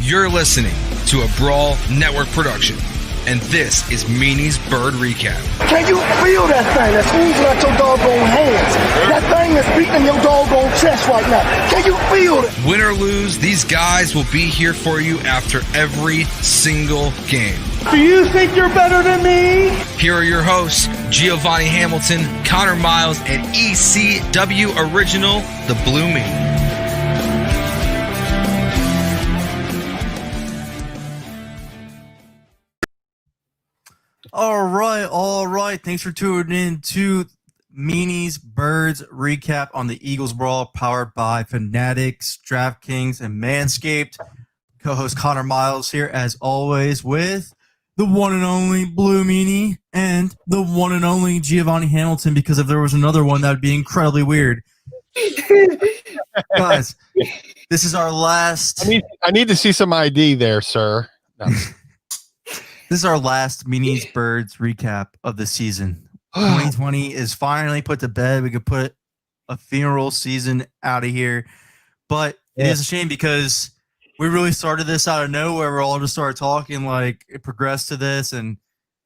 You're listening to a Brawl Network production, and this is Meanie's Bird Recap. Can you feel that thing that's oozing out your doggone hands? That thing that's beating in your doggone chest right now. Can you feel it? Win or lose, these guys will be here for you after every single game. Do you think you're better than me? Here are your hosts, Giovanni Hamilton, Connor Miles, and ECW Original, the Blue Meanie. All right. Thanks for tuning in to Meanie's Birds Recap on the Eagles Brawl, powered by Fanatics, DraftKings, and Manscaped. Co-host Connor Miles here, as always, with the one and only Blue Meanie and the one and only Giovanni Hamilton, because if there was another one, that would be incredibly weird. Guys, this is our last... I need to see some ID there, sir. No. This is our last Meanie's Birds recap of the season. 2020 is finally put to bed. We could put a funeral season out of here. But it is a shame because we really started this out of nowhere. We all just started talking, like it progressed to this, and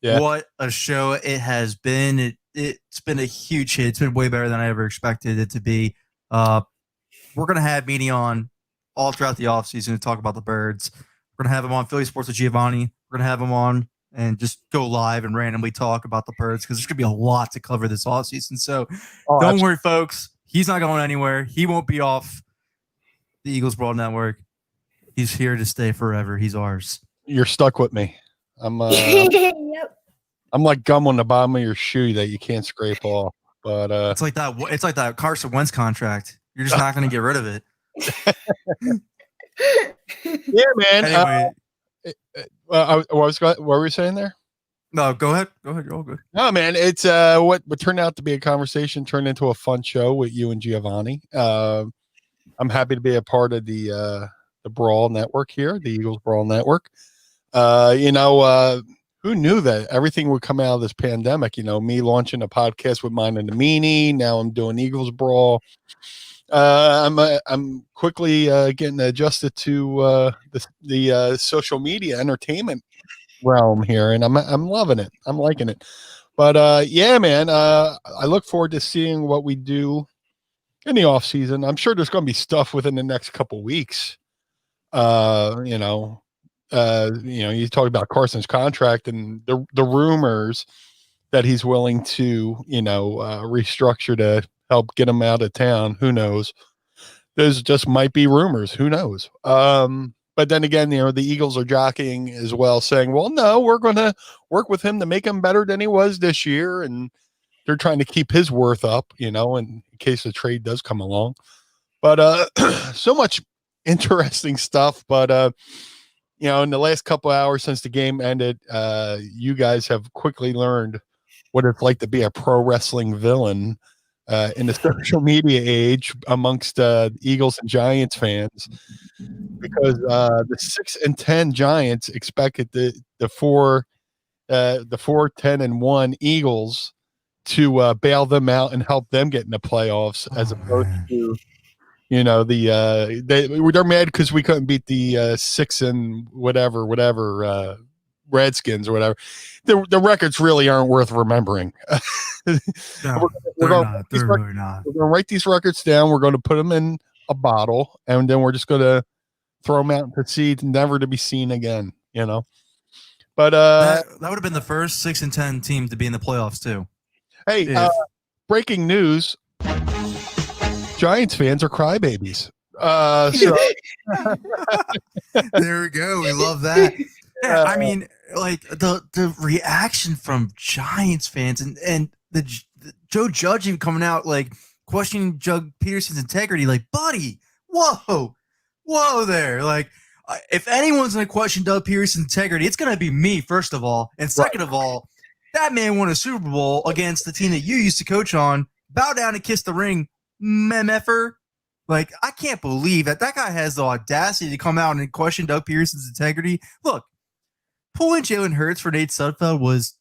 what a show it has been. It's been a huge hit. It's been way better than I ever expected it to be. We're going to have Meanie on all throughout the offseason to talk about the Birds. We're going to have him on Philly Sports with Giovanni. We're going to have him on and just go live and randomly talk about the Birds because there's going to be a lot to cover this offseason. So don't worry, folks. He's not going anywhere. He won't be off the Eagles Brawl Network. He's here to stay forever. He's ours. You're stuck with me. I'm I'm like gum on the bottom of your shoe that you can't scrape off. But it's like that Carson Wentz contract. You're just not going to get rid of it. Yeah, man. Anyway. What were we saying there? No, go ahead. You're all good. No, man. It's what turned out to be a conversation turned into a fun show with you and Giovanni. I'm happy to be a part of the Brawl Network here, the Eagles Brawl Network. Who knew that everything would come out of this pandemic? Me launching a podcast with mine and the Meanie. Now I'm doing Eagles Brawl. I'm quickly getting adjusted to the social media entertainment realm here, and I'm loving it. I'm liking it. But yeah, man, I look forward to seeing what we do in the off season. I'm sure there's going to be stuff within the next couple weeks. You talk about Carson's contract and the rumors that he's willing to, restructure to help get him out of town. Who knows? Those just might be rumors. Who knows? But then again, the Eagles are jockeying as well, saying, well, no, we're going to work with him to make him better than he was this year. And they're trying to keep his worth up, in case the trade does come along. But so much interesting stuff. But, in the last couple of hours since the game ended, you guys have quickly learned what it's like to be a pro wrestling villain in the social media age amongst Eagles and Giants fans, because the 6-10 Giants expected the 4-10-1 Eagles to bail them out and help them get in the playoffs, as opposed to they're mad because we couldn't beat the 6 and whatever Redskins or whatever. The records really aren't worth remembering. No, they're really not. We're going to write these records down. We're going to put them in a bottle, and then we're just going to throw them out into seeds, never to be seen again. But that would have been the first 6-10 team to be in the playoffs too. Hey, breaking news: Giants fans are crybabies. So there we go. We love that. I mean, like the reaction from Giants fans and the Joe Judge even coming out like questioning Doug Peterson's integrity. Like, buddy, whoa there. Like, if anyone's going to question Doug Peterson's integrity, it's going to be me, first of all. And second of all, that man won a Super Bowl against the team that you used to coach on. Bow down and kiss the ring, memeffer. Like, I can't believe that guy has the audacity to come out and question Doug Peterson's integrity. Look, pulling Jalen Hurts for Nate Sudfeld was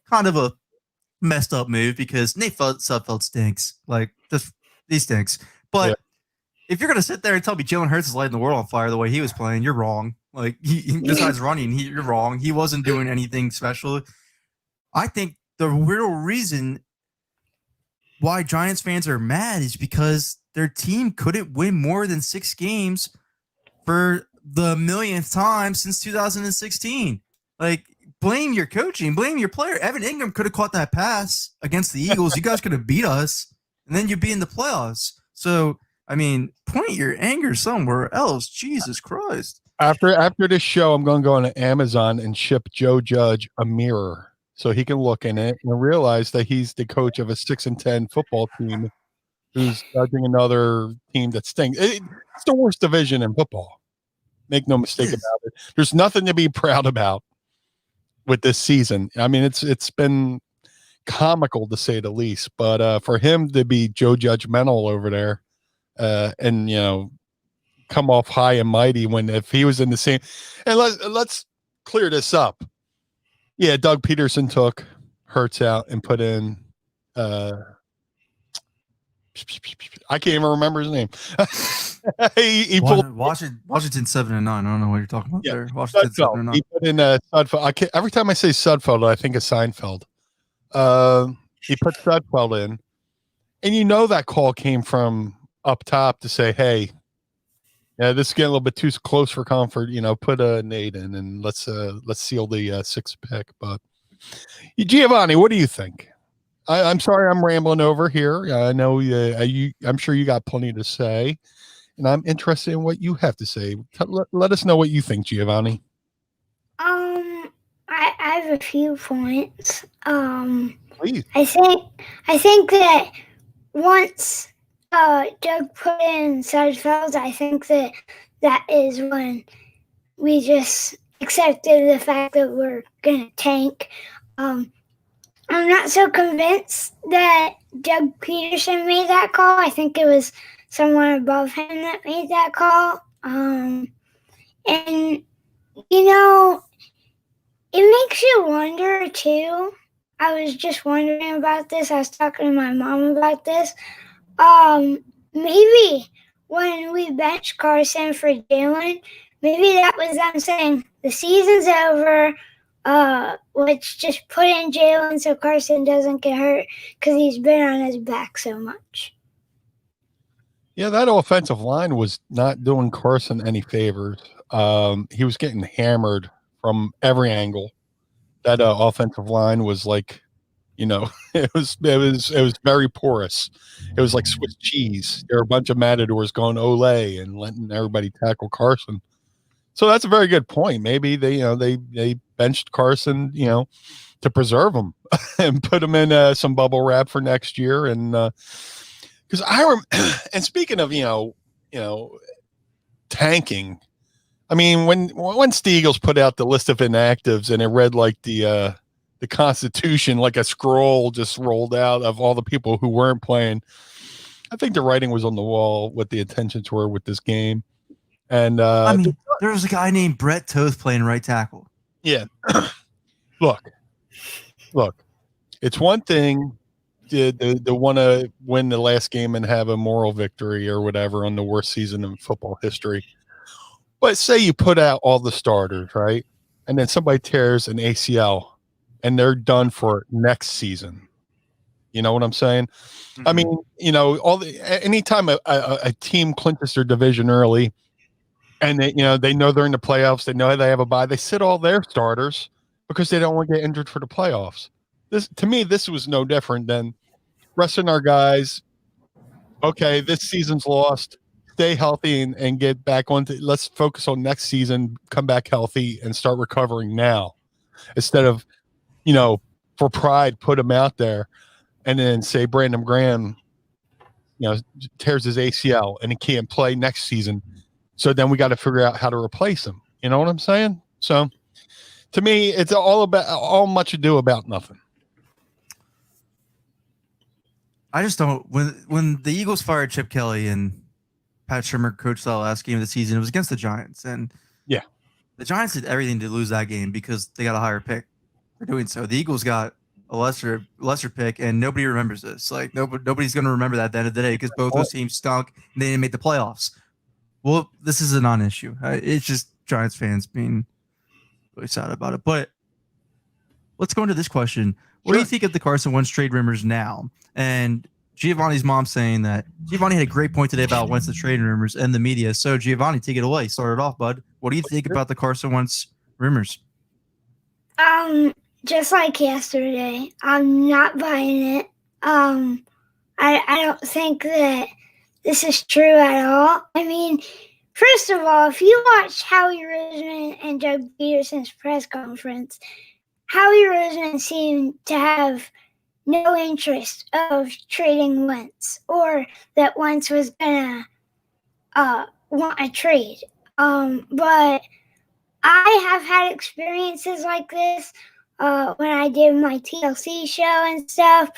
kind of a messed up move because Nate Sudfeld stinks. Like, he stinks. But if you're gonna sit there and tell me Jalen Hurts is lighting the world on fire the way he was playing, you're wrong. Like besides running, you're wrong. He wasn't doing anything special. I think the real reason why Giants fans are mad is because their team couldn't win more than 6 games for the millionth time since 2016. Like, blame your coaching, blame your player. Evan Ingram could have caught that pass against the Eagles. You guys could have beat us, and then you'd be in the playoffs. So, I mean, point your anger somewhere else. Jesus Christ. After this show, I'm going to go on Amazon and ship Joe Judge a mirror so he can look in it and realize that he's the coach of a 6-10 football team who's judging another team that stinks. It's the worst division in football. Make no mistake about it. There's nothing to be proud about with this season. I mean, it's been comical to say the least. But for him to be Joe Judgmental over there, and come off high and mighty when if he was in the same, and let's clear this up. Yeah, Doug Peterson took Hurts out and put in. I can't even remember his name. he pulled Washington 7-9. I don't know what you're talking about there. Washington Sudfeld. 7-9. He put in Sudfeld. Every time I say Sudfeld, I think of Seinfeld. He put Sudfeld in, and that call came from up top to say, "Hey, yeah, this is getting a little bit too close for comfort. Put a Nate in, and let's seal the 6th pick." But Giovanni, what do you think? I'm sorry, I'm rambling over here. I know I'm sure you got plenty to say, and I'm interested in what you have to say. Let us know what you think, Giovanni. I have a few points. Please. I think that once Doug put in Sudfeld, I think that is when we just accepted the fact that we're gonna tank. I'm not so convinced that Doug Peterson made that call. I think it was someone above him that made that call. And it makes you wonder too. I was just wondering about this. I was talking to my mom about this. Maybe when we benched Carson for Jalen, maybe that was them saying the season's over. Let's just put in Jalen so Carson doesn't get hurt because he's been on his back so much. Yeah, that offensive line was not doing Carson any favors. He was getting hammered from every angle. That offensive line was like, it was very porous. It was like Swiss cheese. There were a bunch of matadors going Olay and letting everybody tackle Carson. So that's a very good point. Maybe they benched Carson, to preserve him and put him in some bubble wrap for next year. And because and speaking of tanking, I mean when the Eagles put out the list of inactives and it read like the Constitution, like a scroll just rolled out of all the people who weren't playing. I think the writing was on the wall what the intentions were with this game. And there was a guy named Brett Toth playing right tackle. Yeah. Look, it's one thing to want to win the last game and have a moral victory or whatever on the worst season in football history. But say you put out all the starters, right? And then somebody tears an ACL and they're done for next season. You know what I'm saying? Mm-hmm. I mean, anytime a team clinches their division early and they know they're in the playoffs, they know they have a bye, they sit all their starters because they don't want to get injured for the playoffs. This was no different than resting our guys. Okay, this season's lost. Stay healthy and get back on. Let's focus on next season, come back healthy and start recovering now instead of, for pride, put him out there and then say Brandon Graham, tears his ACL and he can't play next season. So then we got to figure out how to replace him. You know what I'm saying? So to me, it's all much ado about nothing. I just don't. When the Eagles fired Chip Kelly and Pat Shurmur coached the last game of the season, it was against the Giants, and yeah, the Giants did everything to lose that game because they got a higher pick for doing so. The Eagles got a lesser pick, and nobody remembers this. Like nobody's going to remember that at the end of the day because both those teams stunk and they didn't make the playoffs. Well, this is a non-issue. It's just Giants fans being really sad about it. But let's go into this question. What do you think of the Carson Wentz trade rumors now? And Giovanni's mom saying that Giovanni had a great point today about Wentz, the trade rumors and the media. So Giovanni, take it away. Start it off, bud. What do you think about the Carson Wentz rumors? Just like yesterday, I'm not buying it. I don't think that this is true at all. I mean, first of all, if you watch Howie Roseman and Doug Peterson's press conference, Howie Roseman seemed to have no interest of trading Wentz or that Wentz was gonna want a trade. But I have had experiences like this when I did my TLC show and stuff,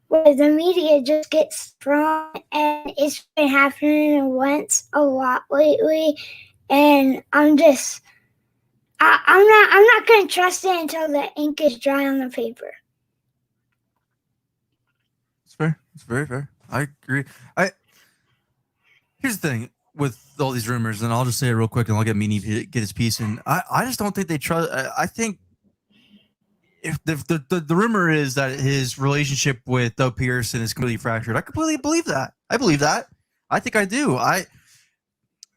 where the media just gets strong, and it's been happening to Wentz a lot lately. And I'm not going to trust it until the ink is dry on the paper. It's fair. It's very fair. I agree. Here's the thing with all these rumors, and I'll just say it real quick, and I'll get Meanie to get his piece. And I just don't think they trust. I think if the rumor is that his relationship with Doug Peterson is completely fractured, I completely believe that. I believe that. I think I do. Are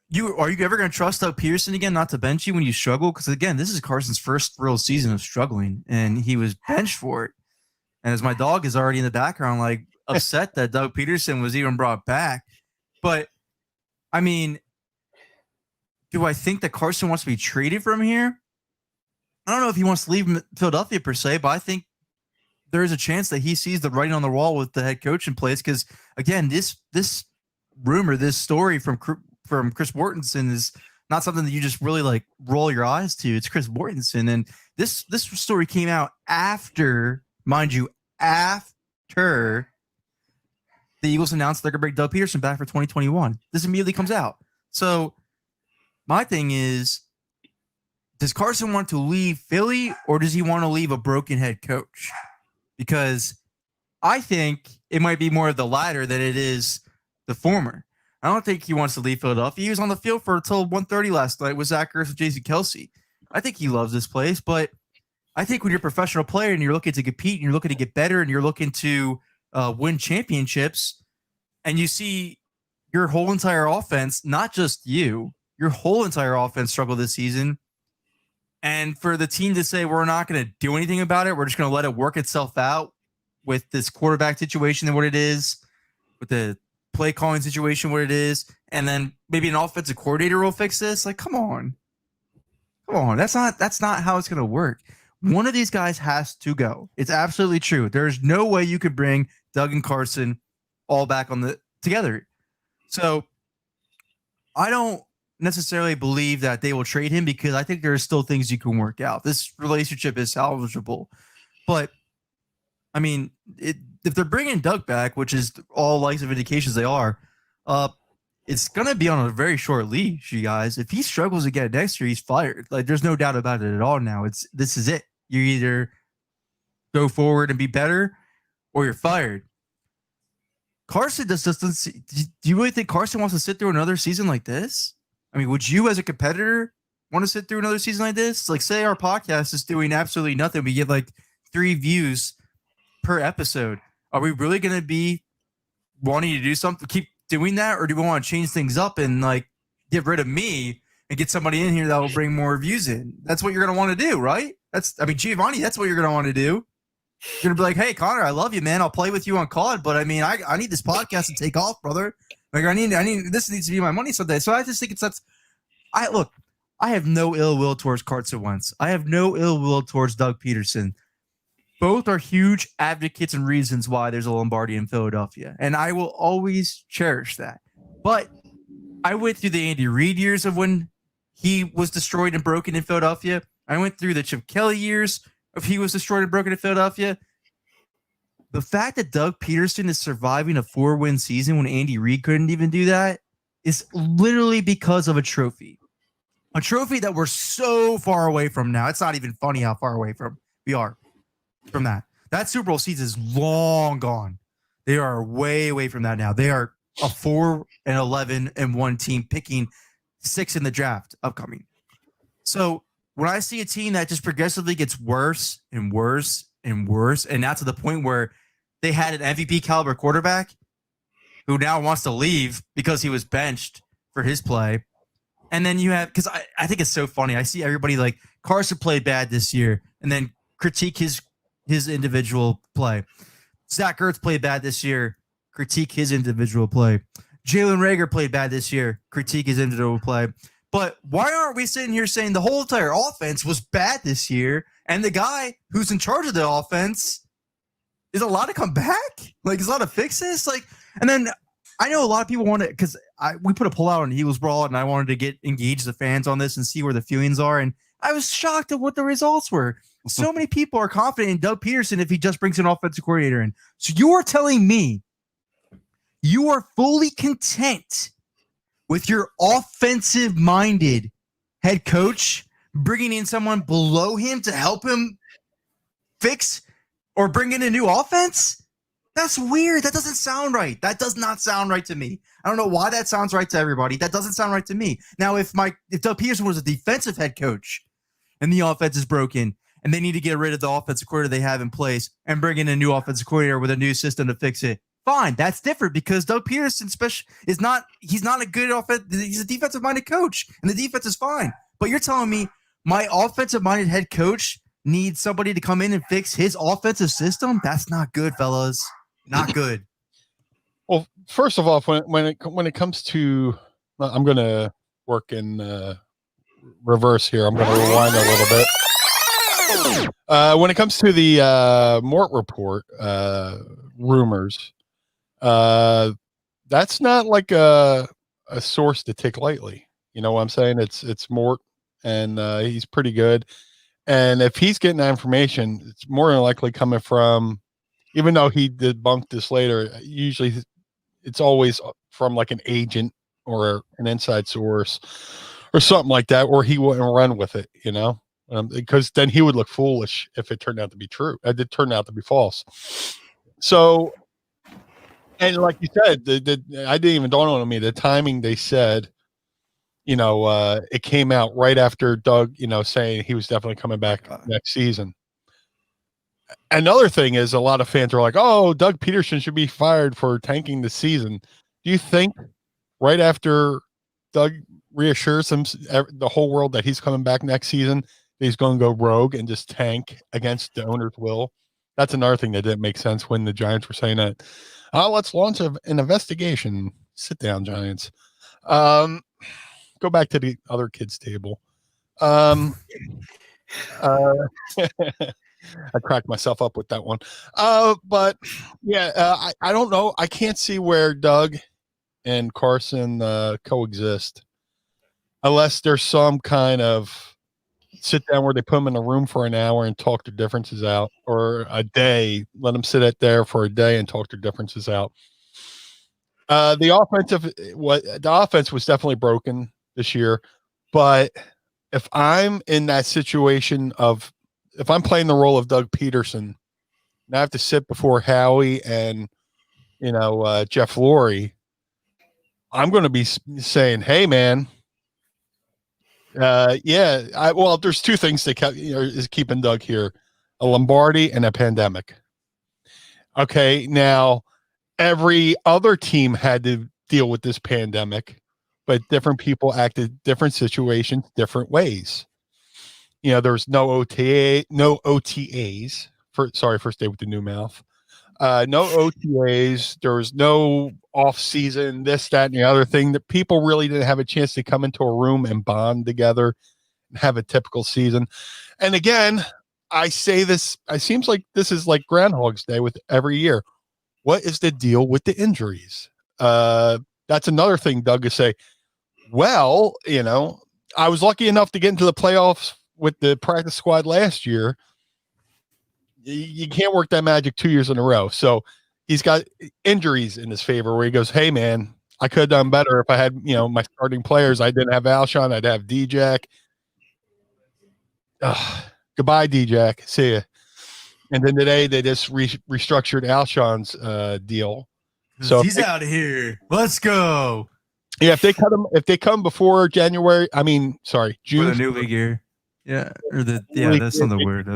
you ever going to trust Doug Peterson again not to bench you when you struggle? Because again, this is Carson's first real season of struggling, and he was benched for it. And as my dog is already in the background, like upset that Doug Peterson was even brought back. But I mean, do I think that Carson wants to be traded from here? I don't know if he wants to leave Philadelphia per se, but I think there is a chance that he sees the writing on the wall with the head coach in place. Because again, this rumor, this story from Chris Mortensen is not something that you just really like roll your eyes to. It's Chris Mortensen, and this story came out after, mind you, after the Eagles announced they're going to bring Doug Peterson back for 2021. This immediately comes out. So my thing is, does Carson want to leave Philly, or does he want to leave a broken head coach? Because I think it might be more of the latter than it is the former. I don't think he wants to leave Philadelphia. He was on the field for until 1:30 last night with Zach Ertz and Jason Kelsey. I think he loves this place, but I think when you're a professional player and you're looking to compete and you're looking to get better and you're looking to win championships, and you see your whole entire offense, not just you, your whole entire offense struggle this season, and for the team to say, we're not going to do anything about it, we're just going to let it work itself out with this quarterback situation and what it is, with the play calling situation, what it is, and then maybe an offensive coordinator will fix this. Like, come on. That's not how it's going to work. One of these guys has to go. It's absolutely true. There's no way you could bring Doug and Carson all back on together. So I don't necessarily believe that they will trade him, because I think there are still things you can work out. This relationship is salvageable. But I mean, if they're bringing Doug back, which is all likes of indications they are, it's going to be on a very short leash, you guys. If he struggles again next year, he's fired. Like, there's no doubt about it at all now. This is it. You either go forward and be better, or you're fired. Carson just doesn't see. Do you really think Carson wants to sit through another season like this? I mean, would you as a competitor want to sit through another season like this? Like, say our podcast is doing absolutely nothing. We get like 3 views per episode. Are we really going to be wanting to do something, keep doing that? Or do we want to change things up and like get rid of me and get somebody in here that will bring more views in? That's what you're going to want to do, right? Giovanni, that's what you're going to want to do. You're going to be like, hey, Connor, I love you, man. I'll play with you on COD, but I mean, I need this podcast to take off, brother. Like, I need this needs to be my money someday. So I just think I have no ill will towards Carson Wentz. I have no ill will towards Doug Peterson. Both are huge advocates and reasons why there's a Lombardi in Philadelphia, and I will always cherish that. But I went through the Andy Reid years of when he was destroyed and broken in Philadelphia. I went through the Chip Kelly years of he was destroyed and broken in Philadelphia. The fact that Doug Peterson is surviving a 4-win season when Andy Reid couldn't even do that is literally because of a trophy. A trophy that we're so far away from now. It's not even funny how far away from we are from that. That Super Bowl season is long gone. They are way away from that now. They are a 4-11-1 team picking 6 in the draft upcoming. So when I see a team that just progressively gets worse and worse and worse, and now to the point where they had an MVP caliber quarterback who now wants to leave because he was benched for his play. And then you have, because I think it's so funny. I see everybody like Carson played bad this year and then critique his individual play. Zach Ertz played bad this year, critique his individual play. Jalen Reagor played bad this year, critique his individual play. But why aren't we sitting here saying the whole entire offense was bad this year and the guy who's in charge of the offense is allowed to come back? Like, is allowed to fix this? Like, and then I know a lot of people want to, because we put a poll out on Eagles Brawl and I wanted to engage the fans on this and see where the feelings are. And I was shocked at what the results were. So many people are confident in Doug Peterson if he just brings an offensive coordinator in. So you are telling me you are fully content with your offensive-minded head coach bringing in someone below him to help him fix or bring in a new offense? That's weird. That doesn't sound right. That does not sound right to me. I don't know why that sounds right to everybody. That doesn't sound right to me. Now, if Doug Peterson was a defensive head coach and the offense is broken and they need to get rid of the offensive coordinator they have in place and bring in a new offensive coordinator with a new system to fix it, fine. That's different because Doug Peterson he's not a good offense. He's a defensive-minded coach, and the defense is fine. But you're telling me my offensive-minded head coach needs somebody to come in and fix his offensive system? That's not good, fellas. Not good. Well, first of all, when it comes to, I'm going to work in reverse here. I'm going to rewind a little bit. When it comes to the Mort report rumors, that's not like a source to take lightly. You know what I'm saying? It's Mort, and he's pretty good. And if he's getting that information, it's more than likely coming from, even though he debunked this later, usually it's always from like an agent or an inside source or something like that, or he wouldn't run with it, you know, because then he would look foolish if it turned out to be true. It did turn out to be false. So, and like you said, I didn't even dawn on me the timing. They said, you know, it came out right after Doug, you know, saying he was definitely coming back next season. Another thing is a lot of fans are like, oh, Doug Peterson should be fired for tanking the season. Do you think right after Doug reassures the whole world that he's coming back next season, he's going to go rogue and just tank against the owner's will? That's another thing that didn't make sense when the Giants were saying that. Let's launch an investigation. Sit down, Giants. Go back to the other kids' table. I cracked myself up with that one. But yeah, I don't know. I can't see where Doug and Carson coexist unless there's some kind of sit down where they put them in a room for an hour and talk their differences out, or a day, let them sit at there for a day and talk their differences out. The offense was definitely broken this year, but if I'm in that situation of, if I'm playing the role of Doug Peterson and I have to sit before Howie and, you know, Jeff Lurie, I'm going to be saying, hey, man, there's two things that is keeping Doug here, a Lombardi and a pandemic. Okay, now every other team had to deal with this pandemic, but different people acted different situations, different ways. You know, there was no OTAs. First day with the new mouth. No OTAs. There was no off season, this, that, and the other thing, that people really didn't have a chance to come into a room and bond together and have a typical season. And again, I say this, it seems like this is like Groundhog's Day with every year. What is the deal with the injuries? That's another thing Doug is say, well, you know, I was lucky enough to get into the playoffs with the practice squad last year. You can't work that magic 2 years in a row. So he's got injuries in his favor where he goes, hey, man, I could have done better if I had, you know, my starting players. I didn't have Alshon. I'd have D-Jack. Goodbye, D-Jack. See ya. And then today they just restructured Alshon's deal. So he's out of here. Let's go. Yeah, if they come before January, For June, the new league year. Yeah. Or that's not the word.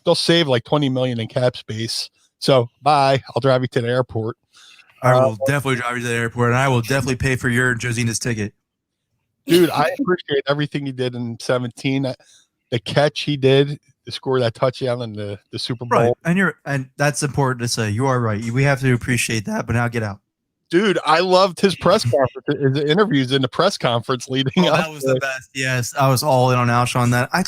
they'll save like $20 million in cap space. So bye. I'll drive you to the airport. I will definitely drive you to the airport, and I will definitely pay for your Josina's ticket. Dude, I appreciate everything he did in 17. The catch he did to score that touchdown in the Super Bowl. Right. And that's important to say. You are right. We have to appreciate that, but now get out. Dude, I loved his press conference, his interviews in the press conference leading up. That was the best. Yes, I was all in on Alshon. That I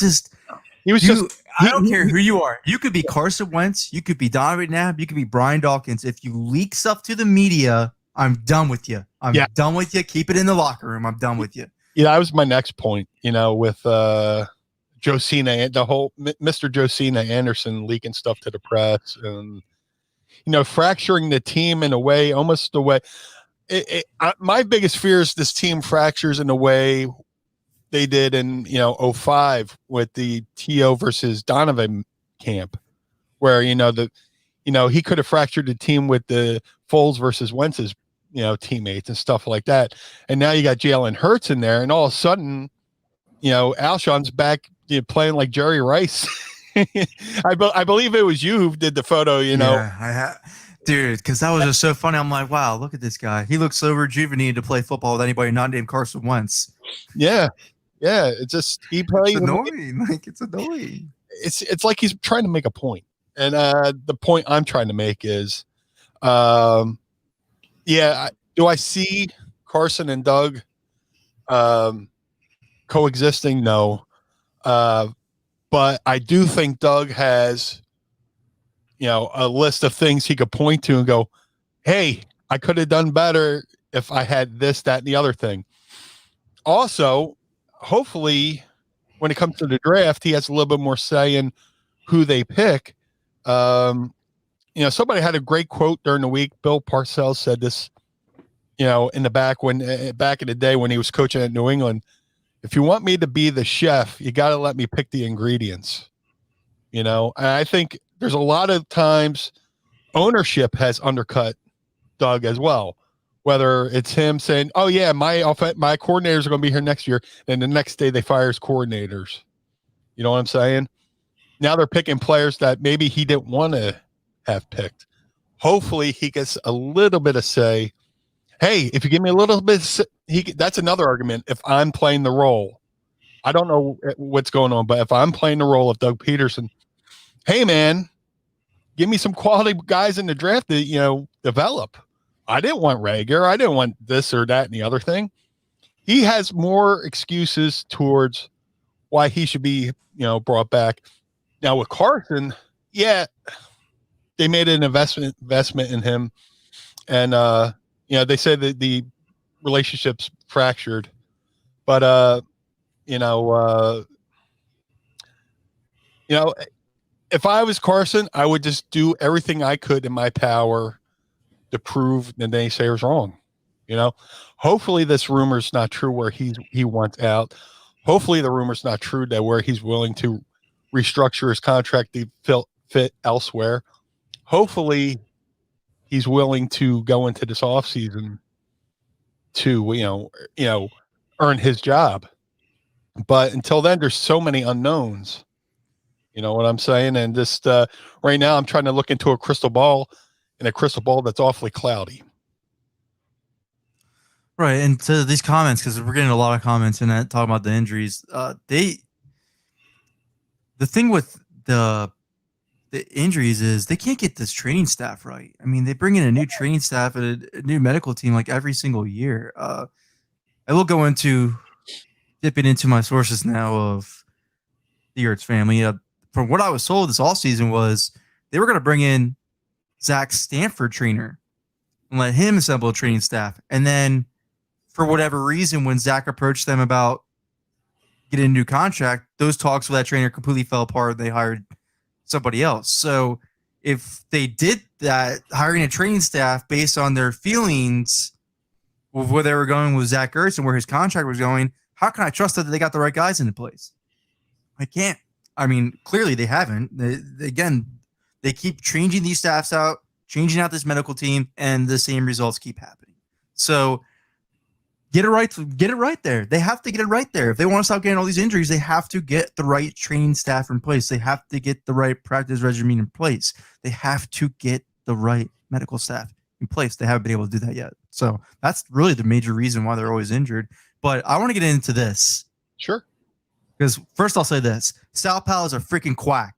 don't care who you are. You could be Carson Wentz. You could be Donovan McNabb. You could be Brian Dawkins. If you leak stuff to the media, I'm done with you. I'm done with you. Keep it in the locker room. I'm done with you. Yeah, that was my next point. With Josina and the whole Mr. Josina Anderson leaking stuff to the press and fracturing the team in a way, almost the way. My biggest fear is this team fractures in a way they did in 05 with the T.O. versus Donovan camp, where he could have fractured the team with the Foles versus Wentz's teammates and stuff like that. And now you got Jalen Hurts in there, and all of a sudden, Alshon's back playing like Jerry Rice. I believe it was you who did the photo. Yeah, I have. Dude, because that was just so funny. I'm like, wow, look at this guy. He looks so rejuvenated to play football with anybody not named Carson Wentz. Yeah. It's just he plays. It's annoying. It's annoying. It's like he's trying to make a point. And the point I'm trying to make is, do I see Carson and Doug coexisting? No. But I do think Doug has, a list of things he could point to and go, hey, I could have done better if I had this, that, and the other thing. Also, hopefully, when it comes to the draft, he has a little bit more say in who they pick. Somebody had a great quote during the week. Bill Parcells said this, in the back in the day when he was coaching at New England. If you want me to be the chef, you got to let me pick the ingredients. And I think there's a lot of times ownership has undercut Doug as well. Whether it's him saying, "Oh yeah, my coordinators are going to be here next year," and the next day they fire his coordinators. You know what I'm saying? Now they're picking players that maybe he didn't want to have picked. Hopefully, he gets a little bit of say. Hey, if you give me a little bit, that's another argument. If I'm playing the role, I don't know what's going on, but if I'm playing the role of Doug Peterson, hey man, give me some quality guys in the draft to develop. I didn't want Rager. I didn't want this or that and the other thing. He has more excuses towards why he should be, brought back. Now with Carson, they made an investment in him, and they said that the relationship's fractured, but if I was Carson, I would just do everything I could in my power to prove the naysayers wrong. Hopefully this rumor's not true where he wants out. Hopefully the rumor's not true that where he's willing to restructure his contract to fit elsewhere. Hopefully he's willing to go into this offseason to, earn his job. But until then, there's so many unknowns. You know what I'm saying? And just right now I'm trying to look into a crystal ball, and a crystal ball that's awfully cloudy. Right. And to these comments, because we're getting a lot of comments in that talking about the injuries. The thing with the injuries is they can't get this training staff right. I mean, they bring in a new training staff and a new medical team like every single year. I will go into dipping into my sources now of the Ertz family. From what I was told this offseason was they were going to bring in Zach Stanford trainer and let him assemble a training staff. And then for whatever reason, when Zach approached them about getting a new contract, those talks with that trainer completely fell apart. They hired somebody else. So if they did that, hiring a training staff based on their feelings of where they were going with Zach Ertz and where his contract was going, how can I trust that they got the right guys into place? I can't. I mean, clearly they haven't. Again, They keep changing these staffs out, changing out this medical team, and the same results keep happening. So get it right there. They have to get it right there. If they want to stop getting all these injuries, they have to get the right training staff in place. They have to get the right practice regimen in place. They have to get the right medical staff in place. They haven't been able to do that yet. So that's really the major reason why they're always injured. But I want to get into this. Sure. Because first I'll say this. Sal Pal is a freaking quack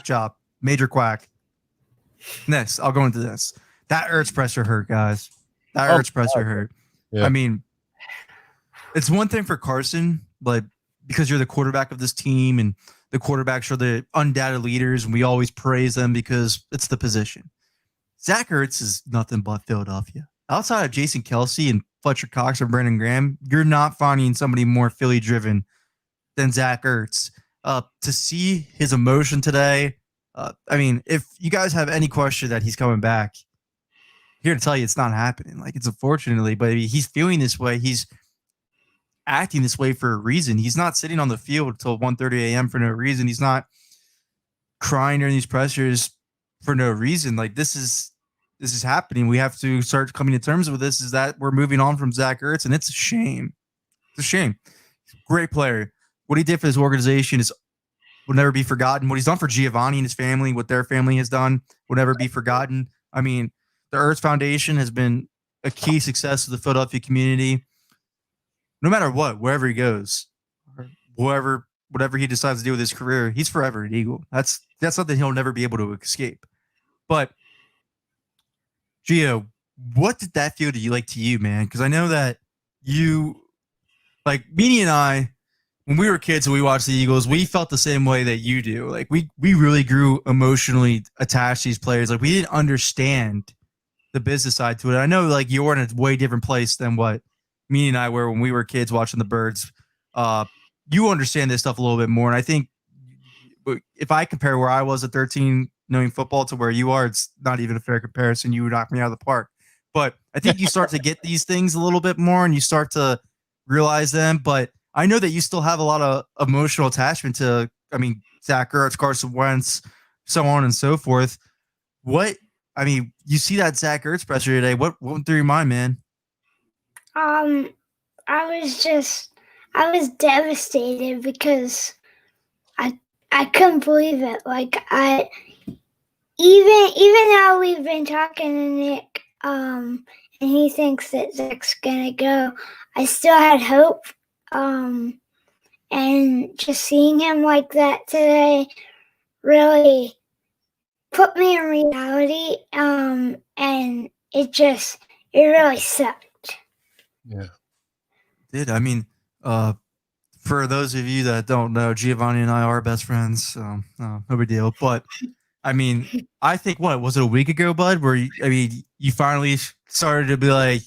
job. Major quack. Next, I'll go into this. That Ertz pressure hurt, guys. That Ertz pressure hurt. Yeah. I mean, it's one thing for Carson, but because you're the quarterback of this team and the quarterbacks are the undoubted leaders, and we always praise them because it's the position. Zach Ertz is nothing but Philadelphia. Outside of Jason Kelsey and Fletcher Cox or Brandon Graham, you're not finding somebody more Philly-driven than Zach Ertz. To see his emotion today, I mean, if you guys have any question that he's coming back, here to tell you it's not happening. Like, it's unfortunately, but he's feeling this way. He's acting this way for a reason. He's not sitting on the field until 1:30 a.m. for no reason. He's not crying during these pressures for no reason. Like, this is happening. We have to start coming to terms with this, is that we're moving on from Zach Ertz, and it's a shame. It's a shame. Great player. What he did for this organization will never be forgotten. What he's done for Giovanni and his family, what their family has done, will never be forgotten. I mean, the Ertz Foundation has been a key success of the Philadelphia community. No matter what, wherever he goes, whatever he decides to do with his career, he's forever an Eagle. That's something he'll never be able to escape. But Gio, what did that feel to you, man? Because I know that you, like Meanie and I, when we were kids and we watched the Eagles, we felt the same way that you do. Like we really grew emotionally attached to these players. Like we didn't understand the business side to it. I know like you were in a way different place than what me and I were when we were kids watching the Birds. You understand this stuff a little bit more. And I think if I compare where I was at 13 knowing football to where you are, it's not even a fair comparison. You would knock me out of the park. But I think you start to get these things a little bit more and you start to realize them. But I know that you still have a lot of emotional attachment to, Zach Ertz, Carson Wentz, so on and so forth. You see that Zach Ertz pressure today. What went through your mind, man? I was devastated because I couldn't believe it. Like even though we've been talking to Nick, and he thinks that Zach's gonna go, I still had hope. And just seeing him like that today really put me in reality. And it really sucked. Yeah. For those of you that don't know, Giovanni and I are best friends, so no big deal. But I think what was it a week ago, Bud? Where you finally started to be like,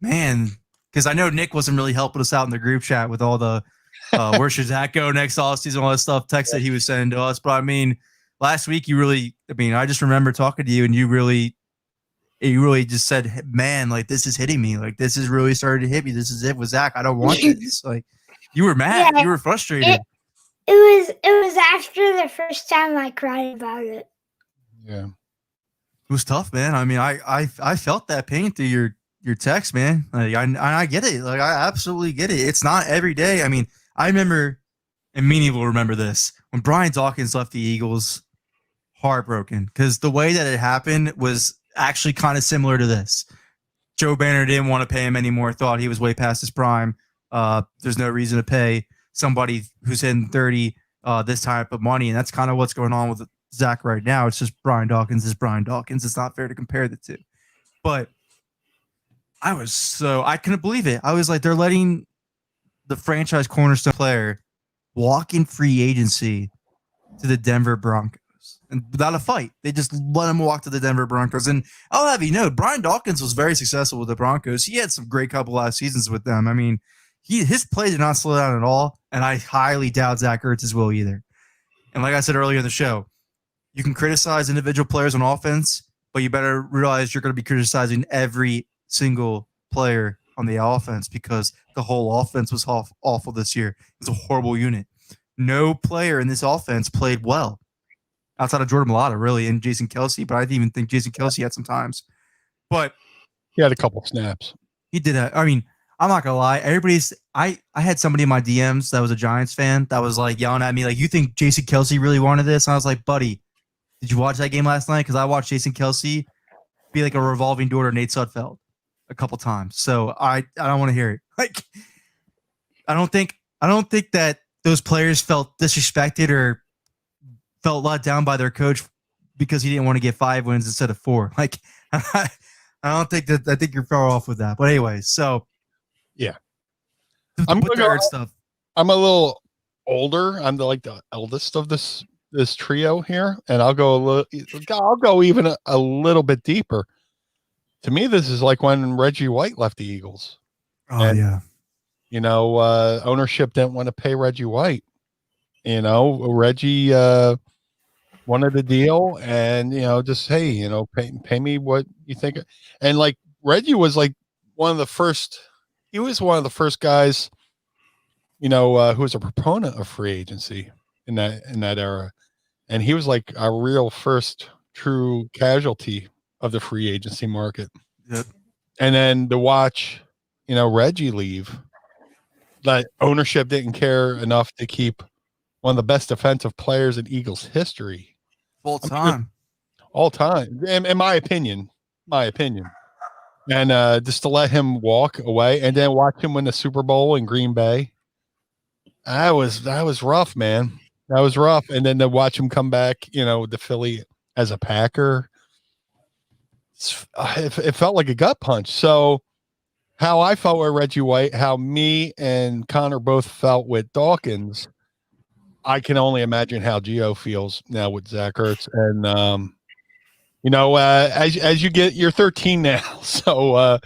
man, because I know Nick wasn't really helping us out in the group chat with all the where should Zach go next offseason, all that stuff, text that he was sending to us. But last week you really, I just remember talking to you and you really just said, man, like this is hitting me. Like this is really starting to hit me. This is it with Zach. I don't want this. Like you were mad. You were frustrated. It was after the first time I cried about it. Yeah. It was tough, man. I felt that pain through your text, man. Like I get it. Like I absolutely get it. It's not every day. I remember, and Meanie will remember this, when Brian Dawkins left the Eagles, heartbroken because the way that it happened was actually kind of similar to this. Joe Banner didn't want to pay him anymore, thought he was way past his prime. There's no reason to pay somebody who's hitting 30 this type of money, and that's kind of what's going on with Zach right now. It's just Brian Dawkins is Brian Dawkins. It's not fair to compare the two. But I couldn't believe it. I was like, they're letting the franchise cornerstone player walk in free agency to the Denver Broncos. And without a fight, they just let him walk to the Denver Broncos. And I'll have you know, Brian Dawkins was very successful with the Broncos. He had some great couple last seasons with them. His play did not slow down at all, and I highly doubt Zach Ertz will either. And like I said earlier in the show, you can criticize individual players on offense, but you better realize you're going to be criticizing every single player on the offense because the whole offense was awful this year. It was a horrible unit. No player in this offense played well. outside of Jordan Mailata, really, and Jason Kelsey. But I didn't even think Jason Kelsey had some times. But He had a couple snaps. he did. I mean, I'm not gonna lie. I had somebody in my DMs that was a Giants fan that was like yelling at me, like, "You think Jason Kelsey really wanted this?" And I was like, "Buddy, did you watch that game last night?" Because I watched Jason Kelsey be like a revolving door to Nate Sudfeld a couple times. So I don't want to hear it. Like, I don't think that those players felt disrespected or felt let down by their coach because he didn't want to get 5 wins instead of 4. Like, I don't think that. I think you're far off with that. But anyway, so Yeah. I'm gonna go- stuff. I'm a little older. I'm the eldest of this trio here, and I'll go even a little bit deeper. To me, this is like when Reggie White left the Eagles. Oh, And, yeah. Ownership didn't want to pay Reggie White. Reggie wanted the deal, and just, hey, pay me what you think. And like Reggie was like one of the first. He was one of the first guys, who was a proponent of free agency in that era, and he was like a real first true casualty of the free agency market. Yep. And then to watch, Reggie leave, that ownership didn't care enough to keep one of the best defensive players in Eagles history. Full time. All time, in my opinion. And just to let him walk away and then watch him win the Super Bowl in Green Bay. That was rough, man. That was rough. And then to watch him come back, to Philly as a Packer. It felt like a gut punch. So how I felt with Reggie White, how me and Connor both felt with Dawkins, I can only imagine how Gio feels now with Zach Ertz. And, as you you're 13 now, so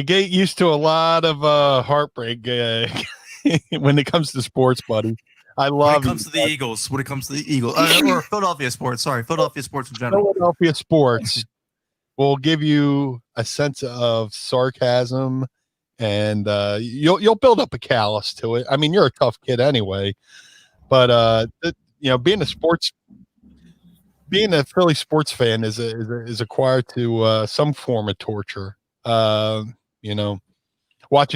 get used to a lot of heartbreak when it comes to sports, buddy. I love when it comes to the Eagles. When it comes to the Eagles, or Philadelphia sports. Sorry, Philadelphia sports in general. Philadelphia sports will give you a sense of sarcasm, and you'll build up a callus to it. I mean, you're a tough kid anyway, but being a Philly sports fan is acquired to some form of torture. Watching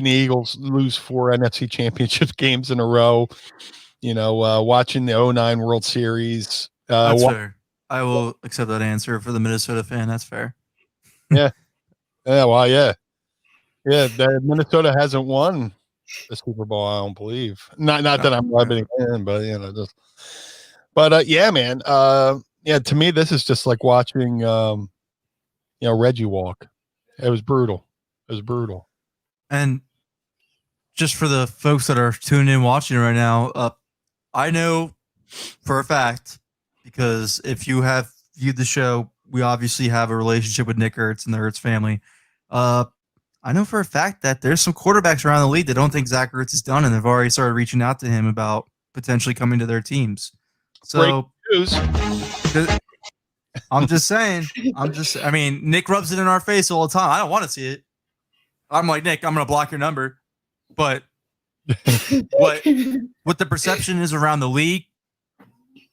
the Eagles lose 4 NFC Championship games in a row. Watching the 2009 World Series. That's fair. I will accept that answer for the Minnesota fan. That's fair. Yeah. Well, yeah. Minnesota hasn't won the Super Bowl, I don't believe. Not that I'm rubbing it in, but yeah, man. To me, this is just like watching, Reggie walk. It was brutal. And just for the folks that are tuning in watching right now, I know for a fact, because if you have viewed the show, we obviously have a relationship with Nick Ertz and the Ertz family. I know for a fact that there's some quarterbacks around the league that don't think Zach Ertz is done, and they've already started reaching out to him about potentially coming to their teams. So I'm just saying. I mean, Nick rubs it in our face all the time. I don't want to see it. I'm like, Nick, I'm going to block your number. But what the perception is around the league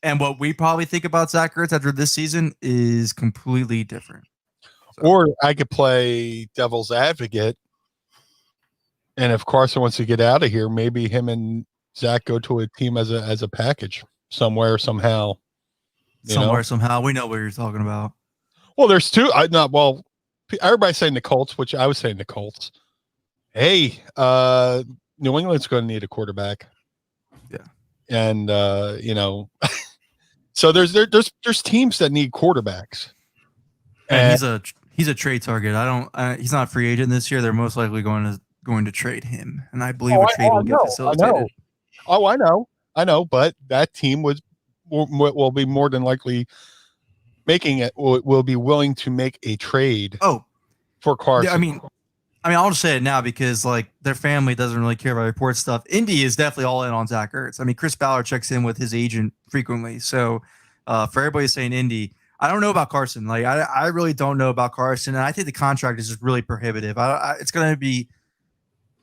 and what we probably think about Zach Ertz after this season is completely different. So. Or I could play devil's advocate. And if Carson wants to get out of here, maybe him and Zach go to a team as a package somewhere, somehow. Somehow. We know what you're talking about. Well, there's two. Everybody's saying the Colts, which I was saying the Colts. Hey, New England's going to need a quarterback. Yeah. And, so there's teams that need quarterbacks. And he's a trade target. He's not a free agent this year. They're most likely going to trade him. And I believe a trade will get facilitated. I know. But that team will be more than likely making it. Will be willing to make a trade. For Carson. Yeah, I mean, I'll just say it now because like their family doesn't really care about report stuff. Indy is definitely all in on Zach Ertz. I mean, Chris Ballard checks in with his agent frequently. So for everybody saying Indy, I don't know about Carson. Like I really don't know about Carson, and I think the contract is just really prohibitive. It's going to be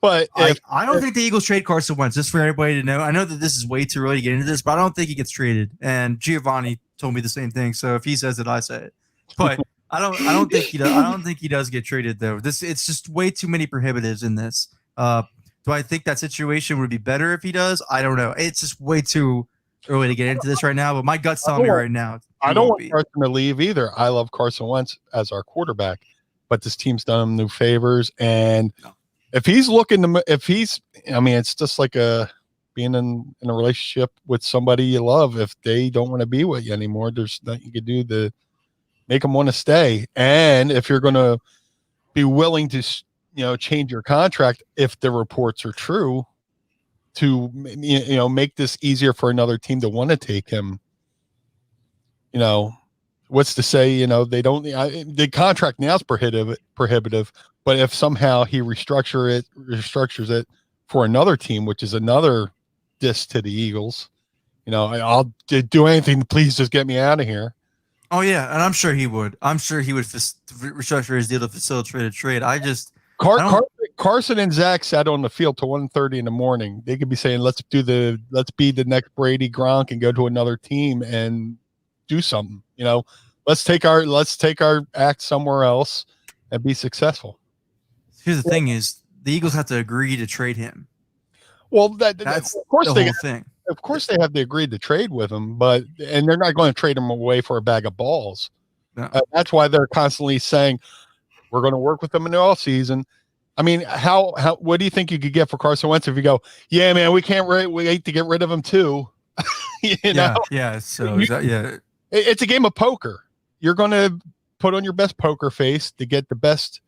But I don't think the Eagles trade Carson Wentz, just for everybody to know. I know that this is way too early to get into this, but I don't think he gets traded. And Giovanni told me the same thing. So if he says it, I say it. But I don't think he does. I don't think he does get traded though. It's just way too many prohibitives in this. Do I think that situation would be better if he does? I don't know. It's just way too early to get into this right now. But my gut's telling me right now. I don't want Carson to leave either. I love Carson Wentz as our quarterback, but this team's done him new favors. And if he's looking to, it's just like being in a relationship with somebody you love. If they don't want to be with you anymore, there's nothing you can do to make them want to stay. And if you're going to be willing to, change your contract, if the reports are true, to, make this easier for another team to want to take him, what's to say, they don't, the contract now is prohibitive, but if somehow he restructures it for another team, which is another diss to the Eagles, I'll do anything. Please just get me out of here. Oh yeah. And I'm sure he would restructure his deal to facilitate a trade. Carson and Zach sat on the field till 1:30 in the morning. They could be saying, let's be the next Brady, Gronk, and go to another team and do something. Let's take our act somewhere else and be successfed. Here's the thing: is the Eagles have to agree to trade him. Well, that's of course the whole thing. Of course, they have to agree to trade with him, and they're not going to trade him away for a bag of balls. No. That's why they're constantly saying we're going to work with them in the off season. I mean, what do you think you could get for Carson Wentz if you go, yeah, man, we hate to get rid of him too. Yeah. So it's a game of poker. You're going to put on your best poker face to get the best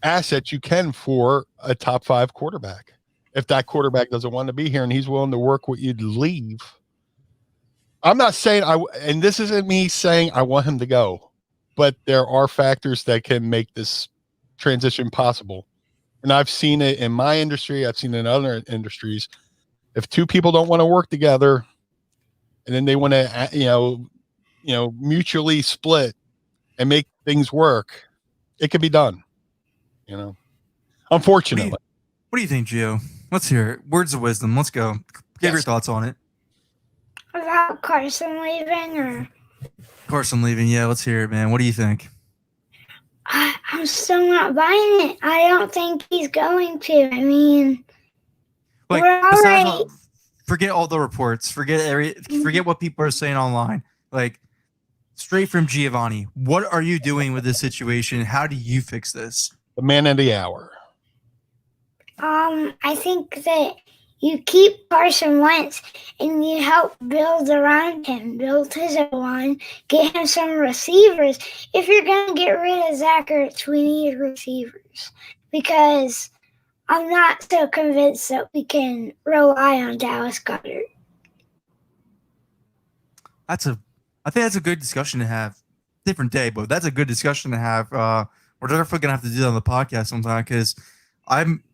asset you can for a top 5 quarterback. If that quarterback doesn't want to be here and he's willing to work with you to leave, I'm not saying and this isn't me saying I want him to go, but there are factors that can make this transition possible. And I've seen it in my industry. I've seen it in other industries. If 2 people don't want to work together and then they want to, mutually split and make things work, it can be done, unfortunately. What do you think, Gio? Let's hear it. Words of wisdom. Let's go. Give your thoughts on it. About Carson leaving or? Carson leaving. Yeah, let's hear it, man. What do you think? I'm still not buying it. I don't think he's going to. I mean, we're already... Forget all the reports. Forget what people are saying online. Like, straight from Giovanni, what are you doing with this situation? How do you fix this? The man of the hour. I think that you keep Carson Wentz and you help build around him, build his line, get him some receivers. If you're going to get rid of Zach Ertz, we need receivers because I'm not so convinced that we can rely on Dallas Goedert. I think that's a good discussion to have. Different day, but that's a good discussion to have. We're definitely going to have to do that on the podcast sometime because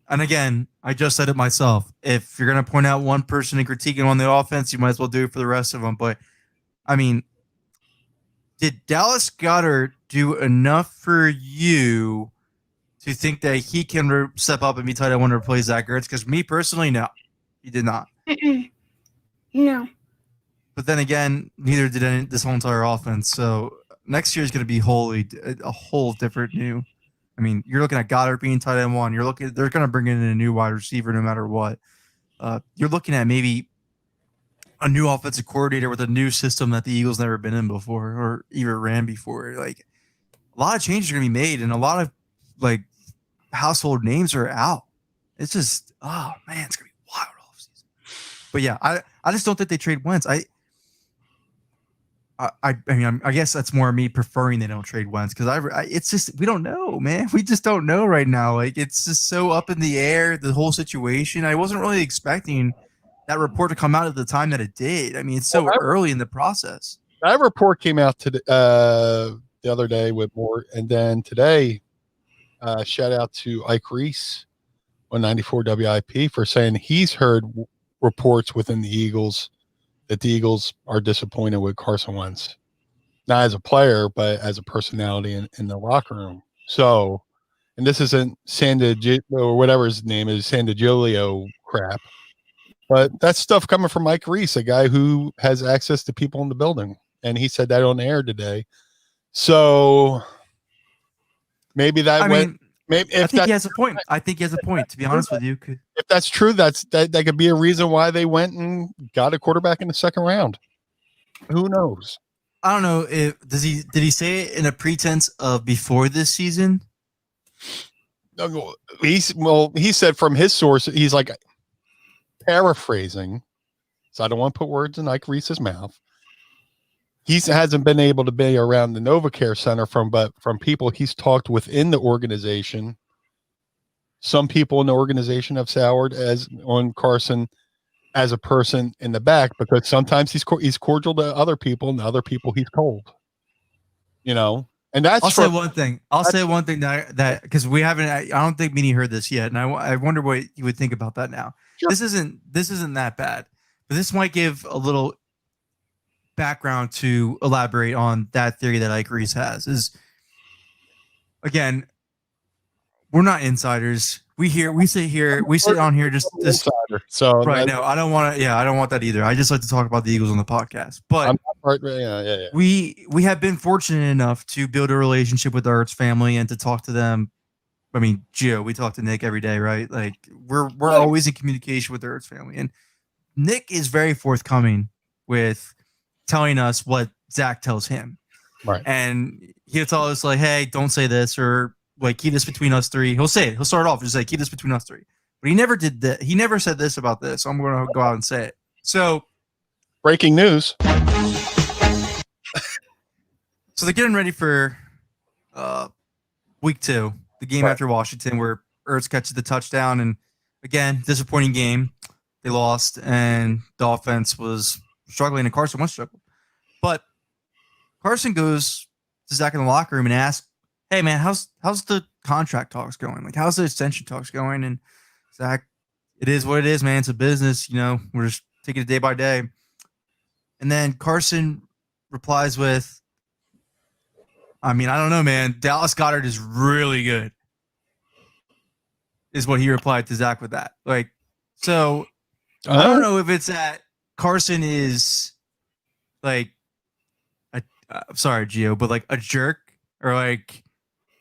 and again, I just said it myself. If you're going to point out one person and critique him on the offense, you might as well do it for the rest of them. But, I mean, did Dallas Goedert do enough for you to think that he can step up and be tight end one to replace Zach Ertz? Because me personally, no, he did not. No. But then again, neither did this whole entire offense. So next year is going to be a whole different new. I mean, you're looking at Goddard being tight end 1. They're going to bring in a new wide receiver no matter what. You're looking at maybe a new offensive coordinator with a new system that the Eagles never been in before or even ran before. Like, a lot of changes are going to be made, and a lot of household names are out. It's just, oh man, it's going to be wild offseason. But yeah, I just don't think they trade Wentz. I mean, I guess that's more me preferring they don't trade Wentz because it's just we don't know, man. We just don't know right now. Like, it's just so up in the air, the whole situation. I wasn't really expecting that report to come out at the time that it did. I mean, it's so early in the process. That report came out the other day with more, and then today, shout out to Ike Reese on 94 WIP for saying he's heard reports within the Eagles that the Eagles are disappointed with Carson Wentz, not as a player, but as a personality in the locker room. So and this isn't or whatever his name is, Sandagilio crap, but that's stuff coming from Mike Reese, a guy who has access to people in the building, and he said that on air today. So maybe that I went. mean, Maybe I if think that he has a point. I think he has a point. To be honest with you, if that's true, that could be a reason why they went and got a quarterback in the second round. Who knows? I don't know if did he say it in a pretense of before this season? He said from his source, he's like paraphrasing, so I don't want to put words in Ike Reese's mouth. He hasn't been able to be around the NovaCare Center but from people he's talked within the organization. Some people in the organization have soured on Carson as a person in the back, because sometimes he's cordial to other people and other people he's cold. And that's. I'll say one thing. That because we haven't. I don't think Meanie heard this yet, and I wonder what you would think about that now. Sure. This isn't that bad, but this might give a little background to elaborate on that theory that Ike Reese has. Is again, we're not insiders. We sit on here just insider. So right now. I don't want to. Yeah, I don't want that either. I just like to talk about the Eagles on the podcast. But yeah. We have been fortunate enough to build a relationship with the Ertz family and to talk to them. I mean, Gio, we talk to Nick every day, right? Like we're always in communication with the Ertz family, and Nick is very forthcoming with telling us what Zach tells him. Right. And he'll tell us like, hey, don't say this, or like keep this between us three. He'll say it. He'll start off just like keep this between us three. But he never did that. He never said this about this. So I'm going to go out and say it. So breaking news. So they're getting ready for week 2, the game after Washington, where Ertz catches the touchdown. And again, disappointing game. They lost, and the offense was struggling, and Carson was struggling. But Carson goes to Zach in the locker room and asks, hey, man, how's the contract talks going? Like, how's the extension talks going? And Zach, it is what it is, man. It's a business. We're just taking it day by day. And then Carson replies with, I mean, I don't know, man. Dallas Goedert is really good, is what he replied to Zach with that. Like, so I don't know if it's that Carson is like, sorry, Gio, but like a jerk, or like,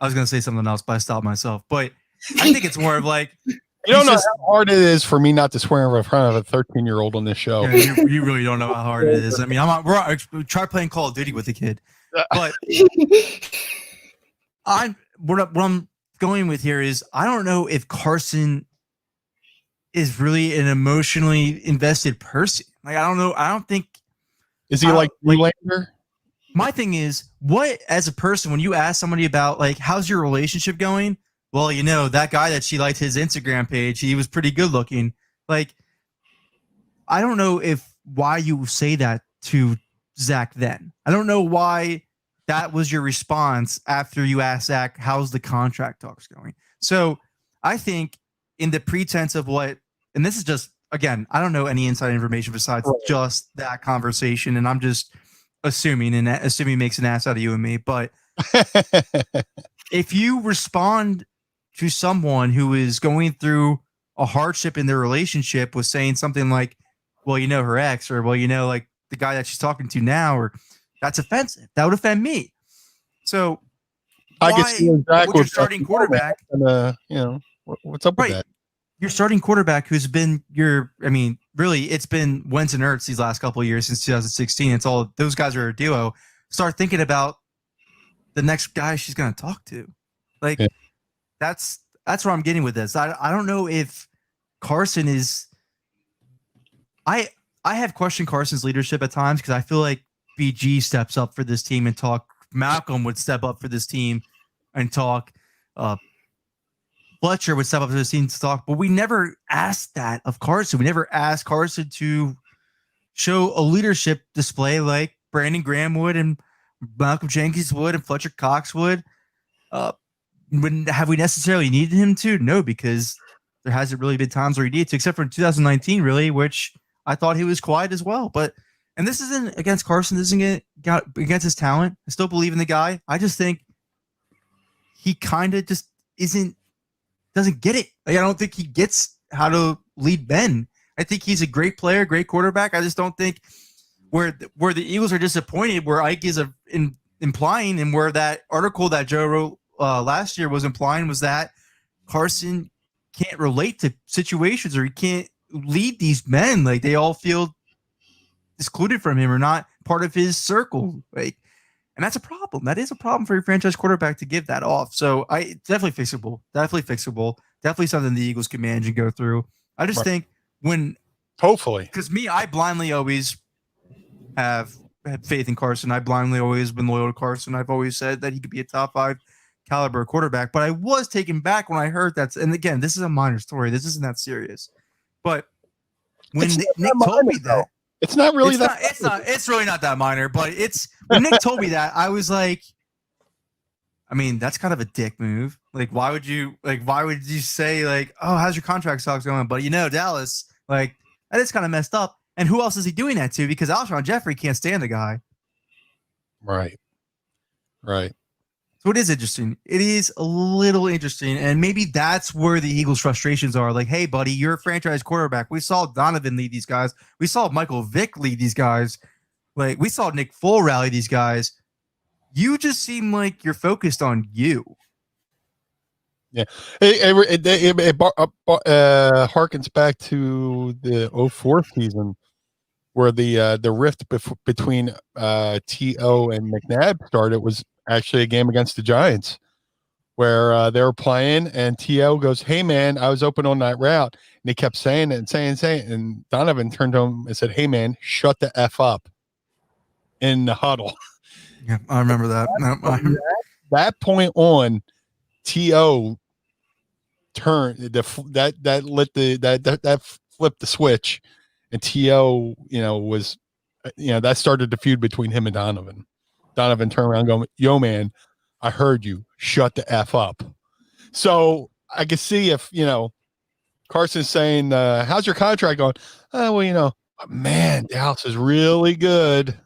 I was going to say something else, but I stopped myself. But I think it's more of like, you don't know how hard it is for me not to swear in front of a 13-year-old on this show. Yeah, you really don't know how hard it is. I mean, we're try playing Call of Duty with the kid, but what I'm going with here is I don't know if Carson is really an emotionally invested person. Like, I don't know. I don't think. Is he like Lander? My thing is, what as a person, when you ask somebody about like, how's your relationship going? Well, that guy that she liked his Instagram page, he was pretty good looking. Like, I don't know why you say that to Zach then. I don't know why that was your response after you asked Zach, how's the contract talks going? So I think in the pretense of what, and this is just, again, I don't know any inside information besides just that conversation, and I'm just assuming makes an ass out of you and me. But if you respond to someone who is going through a hardship in their relationship with saying something like, well, her ex, or, well, like the guy that she's talking to now, or that's offensive. That would offend me. So I guess your starting quarterback, what's up with that? Your starting quarterback who's been really it's been Wentz and Ertz these last couple of years since 2016. It's all those guys are a duo. Start thinking about the next guy she's going to talk to. Like, that's where I'm getting with this. I don't know if Carson is. I have questioned Carson's leadership at times, because I feel like BG steps up for this team and talk. Malcolm would step up for this team and talk. Fletcher would step up to the team to talk, but we never asked that of Carson. We never asked Carson to show a leadership display like Brandon Graham would, and Malcolm Jenkins would, and Fletcher Cox would. Have we necessarily needed him to? No, because there hasn't really been times where he needed to, except for in 2019, really, which I thought he was quiet as well. And this isn't against Carson. This isn't against his talent. I still believe in the guy. I just think he kind of just doesn't get it. Like, I don't think he gets how to lead men. I think he's a great player, great quarterback. I just don't think where the Eagles are disappointed, where Ike is implying, and where that article that Joe wrote last year was implying, was that Carson can't relate to situations, or he can't lead these men. Like, they all feel excluded from him or not part of his circle. Like, and that's a problem. That is a problem for your franchise quarterback to give that off. So definitely fixable. Definitely something the Eagles can manage and go through. I just think hopefully, because I blindly always have had faith in Carson. I blindly always been loyal to Carson. I've always said that he could be a top 5 caliber quarterback, but I was taken back when I heard that. And again, this is a minor story. This isn't that serious. But when Nick told me that, it's not really it's really not that minor, but when Nick told me that, I was like, I mean, that's kind of a dick move. Like, why would you say, like, oh, how's your contract talks going? But Dallas, like, that is kind of messed up. And who else is he doing that to? Because Alshon Jeffrey can't stand the guy. Right. So it is interesting. It is a little interesting. And maybe that's where the Eagles' frustrations are. Like, hey, buddy, you're a franchise quarterback. We saw Donovan lead these guys. We saw Michael Vick lead these guys. Like, we saw Nick Foles rally these guys. You just seem like you're focused on you. Yeah. It harkens back to the 2004 season where the rift between T.O. and McNabb started. Was actually a game against the Giants where they were playing, and T.O. goes, "Hey, man, I was open on that route." And he kept saying it and saying it. And Donovan turned to him and said, "Hey, man, shut the F up," in the huddle. Yeah, I remember that. That point on, T.O. turned that flipped the switch, and T.O. was that started the feud between him and Donovan. Donovan turned around going, "Yo, man, I heard you. Shut the F up." So I can see if Carson's saying, "How's your contract going?" Well, man, Dallas is really good.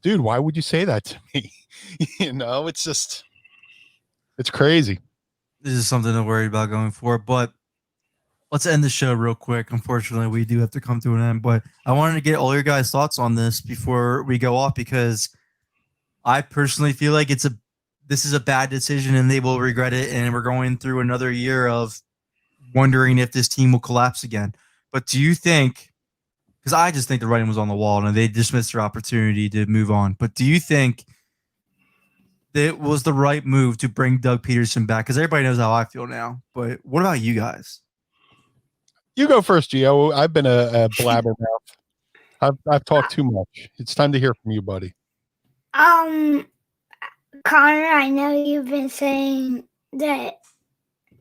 Dude, why would you say that to me? It's crazy. This is something to worry about going forward. But let's end the show real quick. Unfortunately, we do have to come to an end. But I wanted to get all your guys' thoughts on this before we go off, because I personally feel like this is a bad decision and they will regret it. And we're going through another year of wondering if this team will collapse again. But do you think, because I just think the writing was on the wall and they dismissed their opportunity to move on, but do you think that it was the right move to bring Doug Peterson back? Because everybody knows how I feel now. But what about you guys? You go first, Gio. I've been a blabbermouth. I've talked too much. It's time to hear from you, buddy. Connor, I know you've been saying that.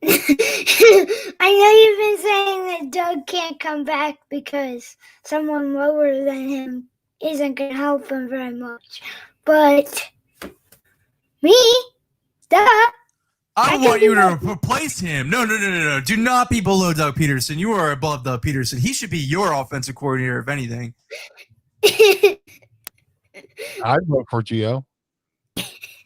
I know you've been saying that Doug can't come back because someone lower than him isn't going to help him very much. But me, I want you to replace him. No. Do not be below Doug Peterson. You are above Doug Peterson. He should be your offensive coordinator, if anything. I'd vote for Gio.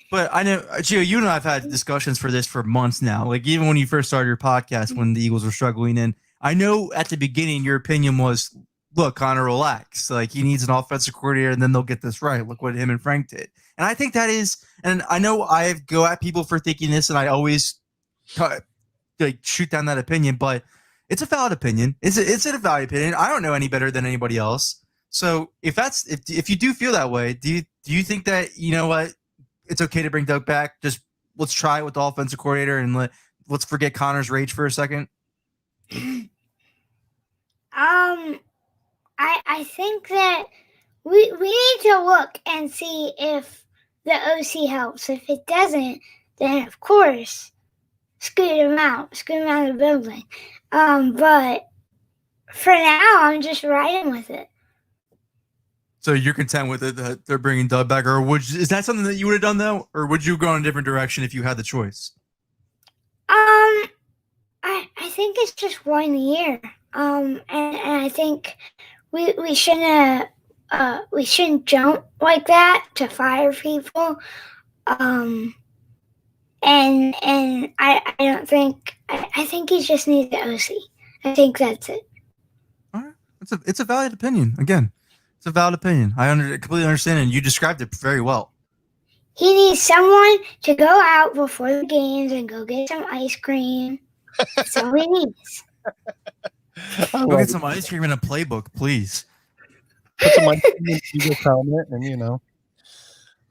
But I know, Gio, you and I have had discussions for this for months now. Like, even when you first started your podcast, when the Eagles were struggling, and I know at the beginning your opinion was, look, Connor, relax. Like, he needs an offensive coordinator, and then they'll get this right. Look what him and Frank did. And I think that is, and I know I go at people for thinking this, and I always shoot down that opinion, but it's a valid opinion. It's a valid opinion. I don't know any better than anybody else. So if you do feel that way, do you think that, you know what, it's okay to bring Doug back? Just let's try it with the offensive coordinator and let's forget Connor's rage for a second. I think that we need to look and see if the OC helps. If it doesn't, then of course scoot him out of the building. But for now, I'm just riding with it. So you're content with it that they're bringing Doug back, or is that something that you would have done though, or would you go in a different direction if you had the choice? I think it's just 1 year. And I think we shouldn't jump like that to fire people. and I don't think I think he just needs the OC. I think that's it. All right. It's a valid opinion. Again, it's a valid opinion. I completely understand it, and you described it very well. He needs someone to go out before the games and go get some ice cream. That's all he needs. Go get some ice cream and a playbook, please. Put some ice cream in Eagles helmet, and you know.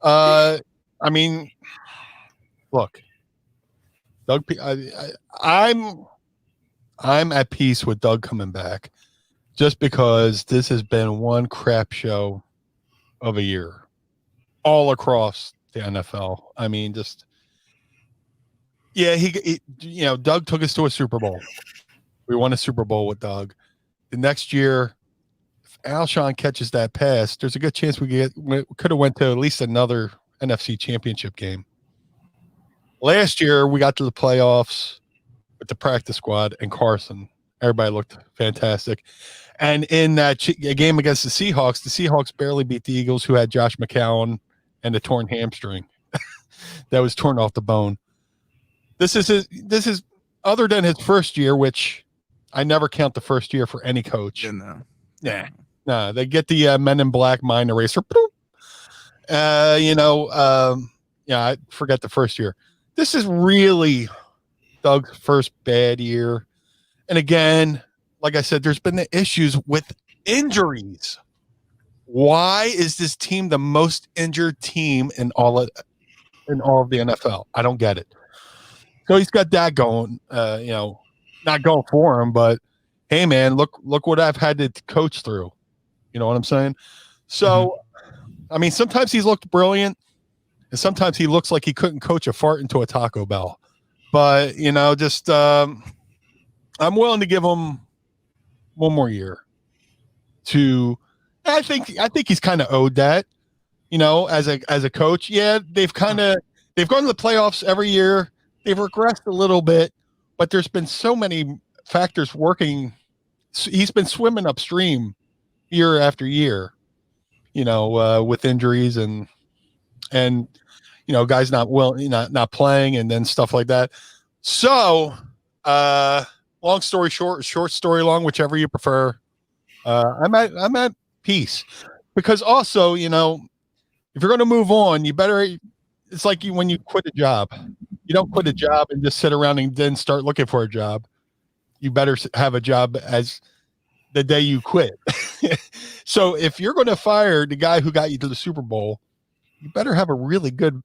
I mean, look, Doug. I'm at peace with Doug coming back, just because this has been one crap show of a year, all across the NFL. I mean, just he Doug took us to a Super Bowl. We won a Super Bowl with Doug. The next year, if Alshon catches that pass, there's a good chance we could have went to at least another NFC Championship game. Last year, we got to the playoffs with the practice squad and Carson. Everybody looked fantastic. And in that game against the Seahawks barely beat the Eagles, who had Josh McCown and a torn hamstring that was torn off the bone. This is other than his first year, which I never count the first year for any coach. Yeah, Nah, they get the Men in Black mind eraser. I forget the first year. This is really Doug's first bad year. And again, like I said, there's been the issues with injuries. Why is this team the most injured team in all of the NFL? I don't get it. So he's got that going, not going for him, but hey man, look what I've had to coach through. You know what I'm saying? So, I mean, sometimes he's looked brilliant, and sometimes he looks like he couldn't coach a fart into a Taco Bell. But I'm willing to give him one more year. I think he's kind of owed that, as a coach. Yeah, they've gone to the playoffs every year. They've regressed a little bit, but there's been so many factors working. He's been swimming upstream year after year, with injuries and guys not playing, and then stuff like that. So, long story short story long, whichever you prefer. I'm at peace, because also, if you're going to move on, you better. It's like when you quit a job. You don't quit a job and just sit around and then start looking for a job. You better have a job as the day you quit. So if you're going to fire the guy who got you to the Super Bowl, you better have a really good,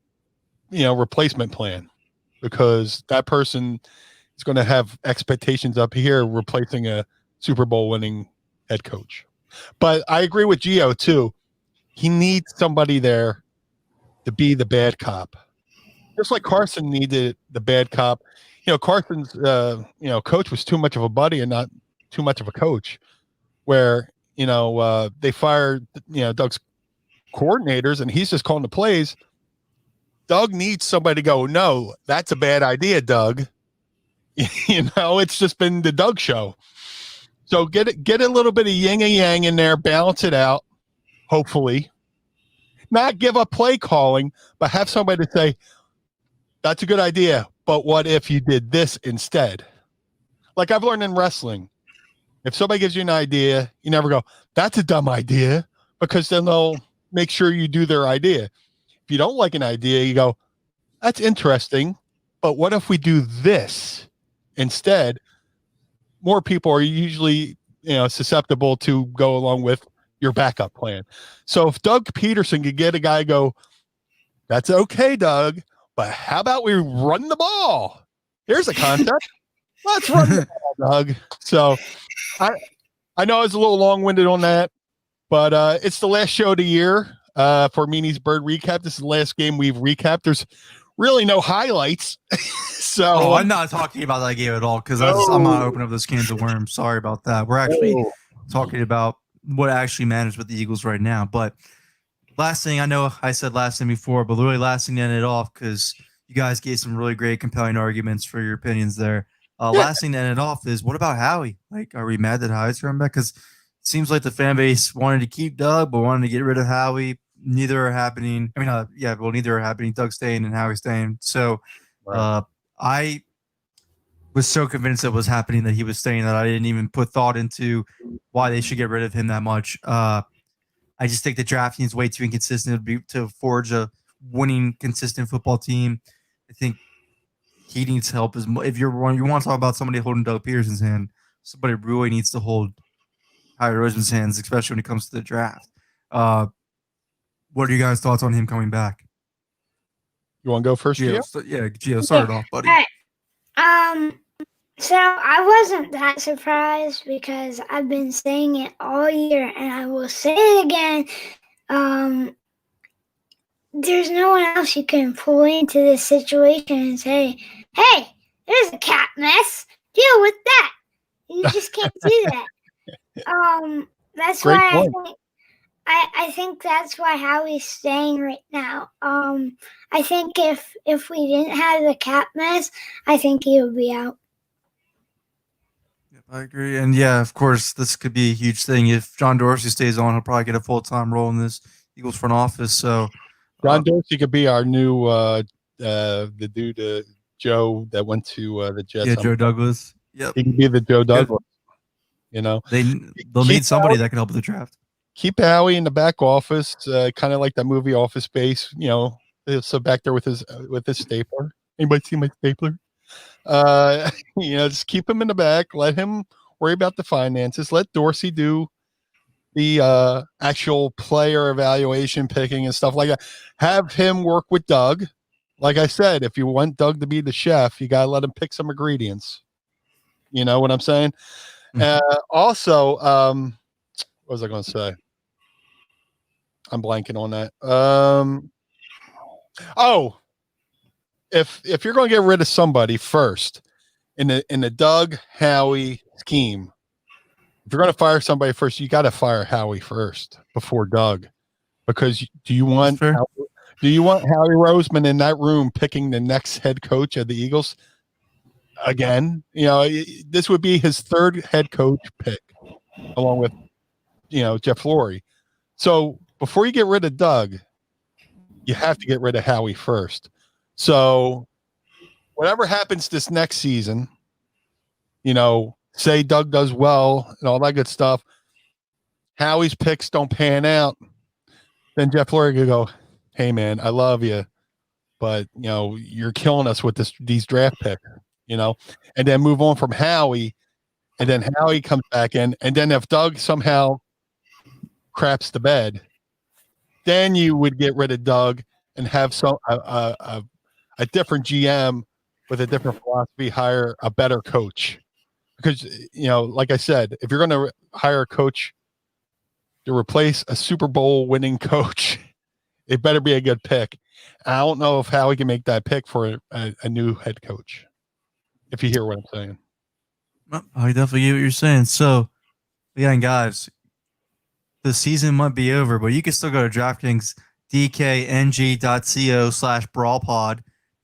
replacement plan, because that person is going to have expectations up here replacing a Super Bowl winning head coach. But I agree with Gio too. He needs somebody there to be the bad cop. Just like Carson needed the bad cop. Carson's coach was too much of a buddy and not too much of a coach, where they fired Doug's coordinators and he's just calling the plays. Doug needs somebody to go, no, that's a bad idea, Doug. It's just been the Doug show. So get a little bit of yin and yang in there, balance it out, hopefully. Not give up play calling, but have somebody to say, that's a good idea, but what if you did this instead? Like I've learned in wrestling, if somebody gives you an idea, you never go, that's a dumb idea, because then they'll make sure you do their idea. If you don't like an idea, you go, that's interesting, but what if we do this instead? More people are usually, susceptible to go along with your backup plan. So if Doug Peterson could get a guy go, that's okay, Doug, but how about we run the ball? Here's a concept. Let's run the ball, Doug. So I know I was a little long-winded on that, but it's the last show of the year for Meanie's Bird Recap. This is the last game we've recapped. There's really no highlights. So I'm not talking about that game at all, because I'm not opening up those cans of worms. Sorry about that. We're actually talking about what actually matters with the Eagles right now. But last thing, I know I said last thing before, but literally last thing to end it off, because you guys gave some really great, compelling arguments for your opinions there. Last thing to end it off is, what about Howie? Like, are we mad that Howie's coming back? Because it seems like the fan base wanted to keep Doug, but wanted to get rid of Howie. Neither are happening. Neither are happening. Doug's staying and Howie's staying. So Right. I was so convinced it was happening that he was staying that I didn't even put thought into why they should get rid of him that much. I just think the draft is way too inconsistent to forge a winning, consistent football team. I think he needs help. If you want to talk about somebody holding Doug Peterson's hand, somebody really needs to hold Howie Roseman's hands, especially when it comes to the draft. What are you guys' thoughts on him coming back? You want to go first, Gio? Gio, start it off, buddy. All right. So I wasn't that surprised because I've been saying it all year, and I will say it again. There's no one else you can pull into this situation and say, "Hey, there's a cat mess. Deal with that." You just can't do that. That's Great why point. I think that's why Howie's staying right now. I think if we didn't have the cat mess, I think he would be out. I agree. And yeah, of course, this could be a huge thing. If John Dorsey stays on, he'll probably get a full-time role in this Eagles front office. So John Dorsey could be our new the dude Joe that went to the Jets. yeah, Joe Douglas. Yep. He can be the Joe Douglas. You know, they'll need somebody that can help with the draft. Keep Howie in the back office, kind of like that movie Office Space. You know, so back there with his stapler. Anybody see my stapler? You know, just keep him in the back. Let him worry about the finances. Let Dorsey do the actual player evaluation, picking and stuff like that. Have him work with Doug. Like I said, if you want Doug to be the chef, you gotta let him pick some ingredients. You know what I'm saying? Also, what was I going to say? I'm blanking on that. If you're going to get rid of somebody first in the Doug Howie scheme, if you're going to fire somebody first, you got to fire Howie first before Doug, because do you want Howie Roseman in that room picking the next head coach of the Eagles again? You know, this would be his third head coach pick, along with Jeff Flory. So before you get rid of Doug, you have to get rid of Howie first. So whatever happens this next season, say Doug does well and all that good stuff, Howie's picks don't pan out, then Jeff Flory could go, "Hey man, I love you, but you're killing us with these draft picks," and then move on from Howie, and then Howie comes back in, and then if Doug somehow craps the bed, then you would get rid of Doug and have a different GM with a different philosophy, hire a better coach. Because, like I said, if you're going to hire a coach to replace a Super Bowl winning coach, it better be a good pick. I don't know if Howie can make that pick for a new head coach, if you hear what I'm saying. I definitely get what you're saying. So, again, guys, the season might be over, but you can still go to DraftKings dkng.co/brawlpod,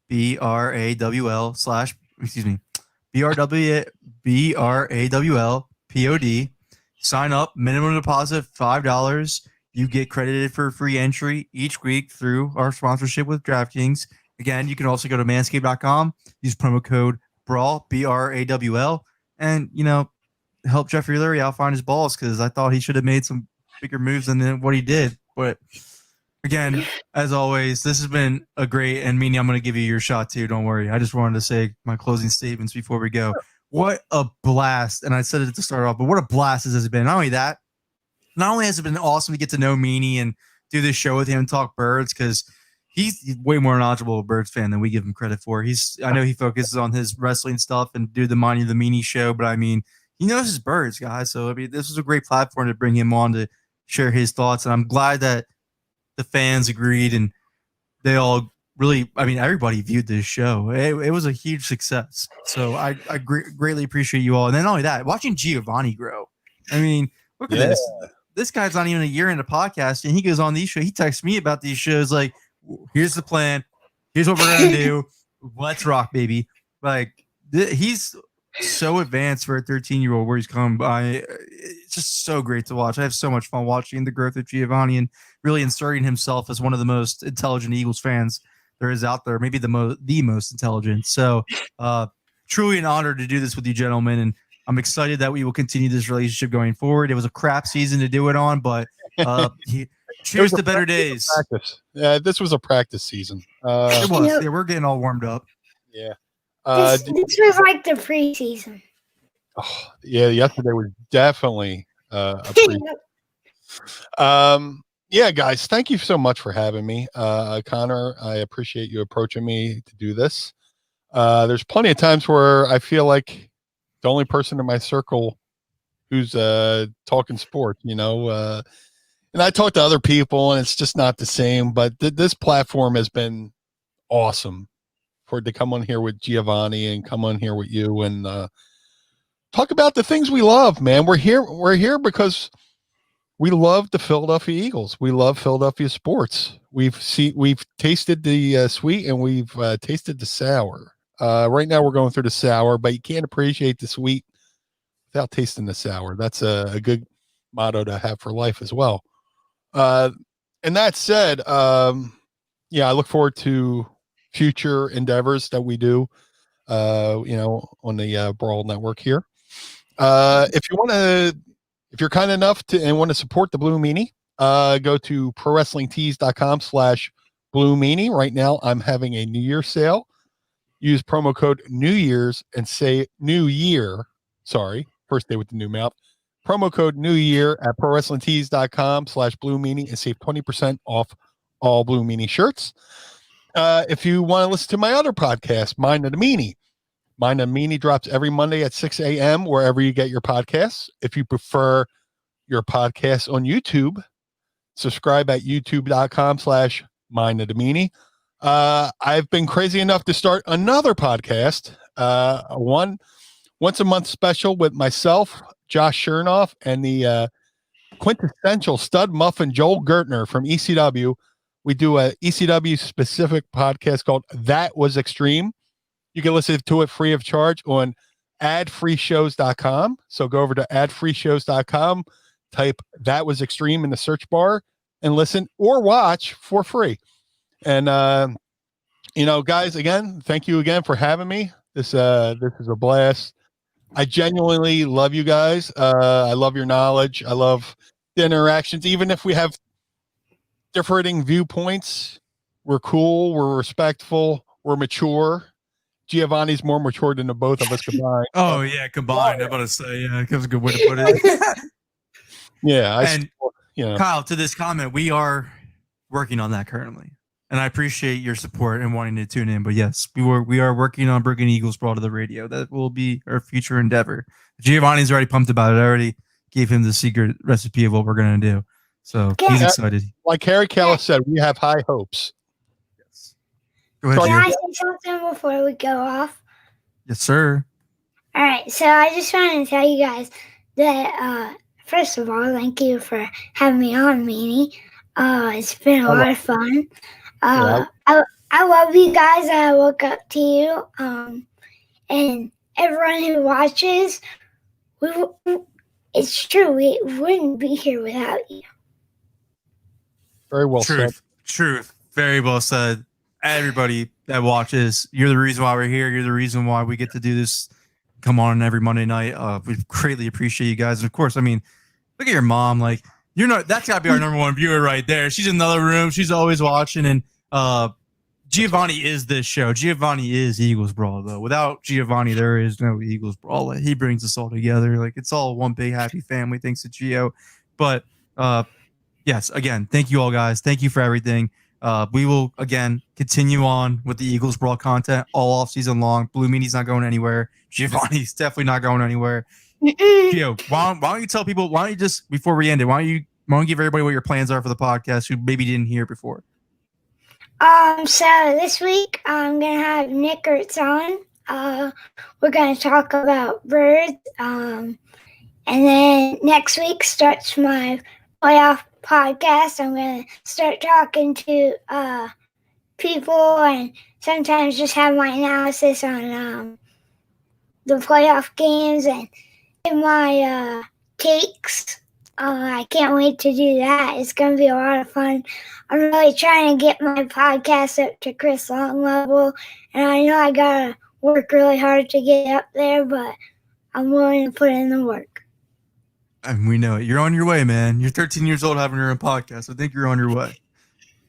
BRAWLPOD. Sign up, minimum deposit $5. You get credited for free entry each week through our sponsorship with DraftKings. Again, you can also go to manscaped.com, use promo code BRAWL, BRAWL, and help Jeffrey Lurie out find his balls, because I thought he should have made some bigger moves than what he did. But again, as always, this has been a great, and Meanie, I'm going to give you your shot too. Don't worry. I just wanted to say my closing statements before we go. What a blast. And I said it to start off, but what a blast this has been. Not only that, not only has it been awesome to get to know Meanie and do this show with him and talk birds, because he's way more knowledgeable a Birds fan than we give him credit for. I know he focuses on his wrestling stuff and do the Meanie the Meanie show, but I mean, he knows his birds, guys. So I mean, this was a great platform to bring him on to share his thoughts, and I'm glad that the fans agreed and they all really, I mean, everybody viewed this show. It was a huge success. So I greatly appreciate you all. And then not only that, watching Giovanni grow. I mean, look at this. This guy's not even a year into podcast, and he goes on these shows. He texts me about these shows like, "Here's the plan. Here's what we're going to do. Let's rock, baby." Like, he's so advanced for a 13-year-old where he's come by. It's just so great to watch. I have so much fun watching the growth of Giovanni and really inserting himself as one of the most intelligent Eagles fans there is out there, maybe the most intelligent. So truly an honor to do this with you gentlemen, and I'm excited that we will continue this relationship going forward. It was a crap season to do it on, but cheers to better days. Practice. Yeah, this was a practice season. It was. Yeah, we're getting all warmed up. Yeah. This was like the preseason. Oh, yeah, yesterday was definitely a pre. Yeah, guys, thank you so much for having me. Connor, I appreciate you approaching me to do this. There's plenty of times where I feel like the only person in my circle who's talking sports, and I talk to other people and it's just not the same, but this platform has been awesome for it to come on here with Giovanni and come on here with you and talk about the things we love, man. We're here because we love the Philadelphia Eagles. We love Philadelphia sports. We've tasted the sweet and we've tasted the sour. Right now we're going through the sour, but you can't appreciate the sweet without tasting the sour. That's a good motto to have for life as well. And that said, I look forward to future endeavors that we do, on the Brawl Network here. If you're kind enough to and want to support the Blue Meanie, go to prowrestlingtees.com/Blue Meanie. Right now, I'm having a New Year sale. Use promo code New Year's and say New Year. Sorry, first day with the new mouth. Promo code New Year at prowrestlingtees.com/Blue Meanie and save 20% off all Blue Meanie shirts. If you want to listen to my other podcast, Mind of the Meanie. Mind of the Meanie drops every Monday at 6 a.m. wherever you get your podcasts. If you prefer your podcasts on YouTube, subscribe at youtube.com/Mind of the Meanie. I've been crazy enough to start another podcast, once a month special with myself, Josh Chernoff, and the quintessential stud muffin Joel Gertner from ECW. We do a ECW specific podcast called That Was Extreme. You can listen to it free of charge on adfreeshows.com. So go over to adfreeshows.com, type That Was Extreme in the search bar and listen or watch for free. And, guys, again, thank you again for having me. This is a blast. I genuinely love you guys. I love your knowledge. I love the interactions. Even if we have differing viewpoints, we're cool. We're respectful. We're mature. Giovanni's more mature than the both of us combined. Oh yeah, combined. I'm about to say, yeah, that's a good way to put it. Yeah, Kyle, to this comment, we are working on that currently, and I appreciate your support and wanting to tune in. But yes, we are working on bringing Eagles Brawl to the radio. That will be our future endeavor. Giovanni's already pumped about it. I already gave him the secret recipe of what we're going to do, so he's excited. Like Harry Callis said, we have high hopes. Go ahead, Can I say something before we go off? Yes, sir. All right. So I just wanted to tell you guys that, first of all, thank you for having me on, Meanie. It's been a lot of fun. I love you guys. I look up to you. And everyone who watches, it's true. We wouldn't be here without you. Very well said. Truth. Very well said. Everybody that watches, you're the reason why we're here. You're the reason why we get to do this. Come on every Monday night. We greatly appreciate you guys. And of course, I mean, look at your mom. Like, that's got to be our number one viewer right there. She's in another room. She's always watching. And Giovanni is this show. Giovanni is Eagles Brawl, though. Without Giovanni, there is no Eagles Brawl. He brings us all together. Like, it's all one big happy family. Thanks to Gio. But yes, again, thank you all, guys. Thank you for everything. We will, again, continue on with the Eagles Brawl content all off season long. Blue Meanie's not going anywhere. Giovanni's definitely not going anywhere. Gio, why don't you tell people, why don't you just, before we end it, why don't you give everybody what your plans are for the podcast who maybe didn't hear before? So this week I'm going to have Nick Ertz on. We're going to talk about birds. And then next week starts my playoff podcast. I'm going to start talking to people and sometimes just have my analysis on the playoff games and my takes I can't wait to do that. It's going to be a lot of fun. I'm really trying to get my podcast up to Chris Long level, and I know I got to work really hard to get up there, but I'm willing to put in the work. And we know it. You're on your way, man. You're 13 years old having your own podcast. I think you're on your way.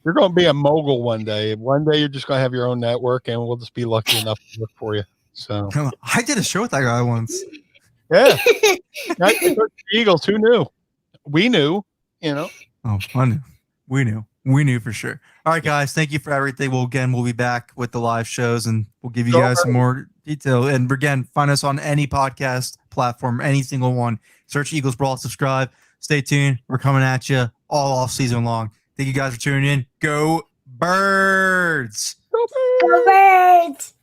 You're going to be a mogul one day. One day you're just going to have your own network, and we'll just be lucky enough to work for you. So Come on. I did a show with that guy once. yeah, the Eagles. Who knew? We knew. Oh, I knew. We knew for sure. All right, guys. Thank you for everything. We'll be back with the live shows, and we'll give you guys some more detail. And again, find us on any podcast platform, any single one. Search Eagles Brawl, subscribe. Stay tuned. We're coming at you all off season long. Thank you guys for tuning in. Go Birds! Go Birds!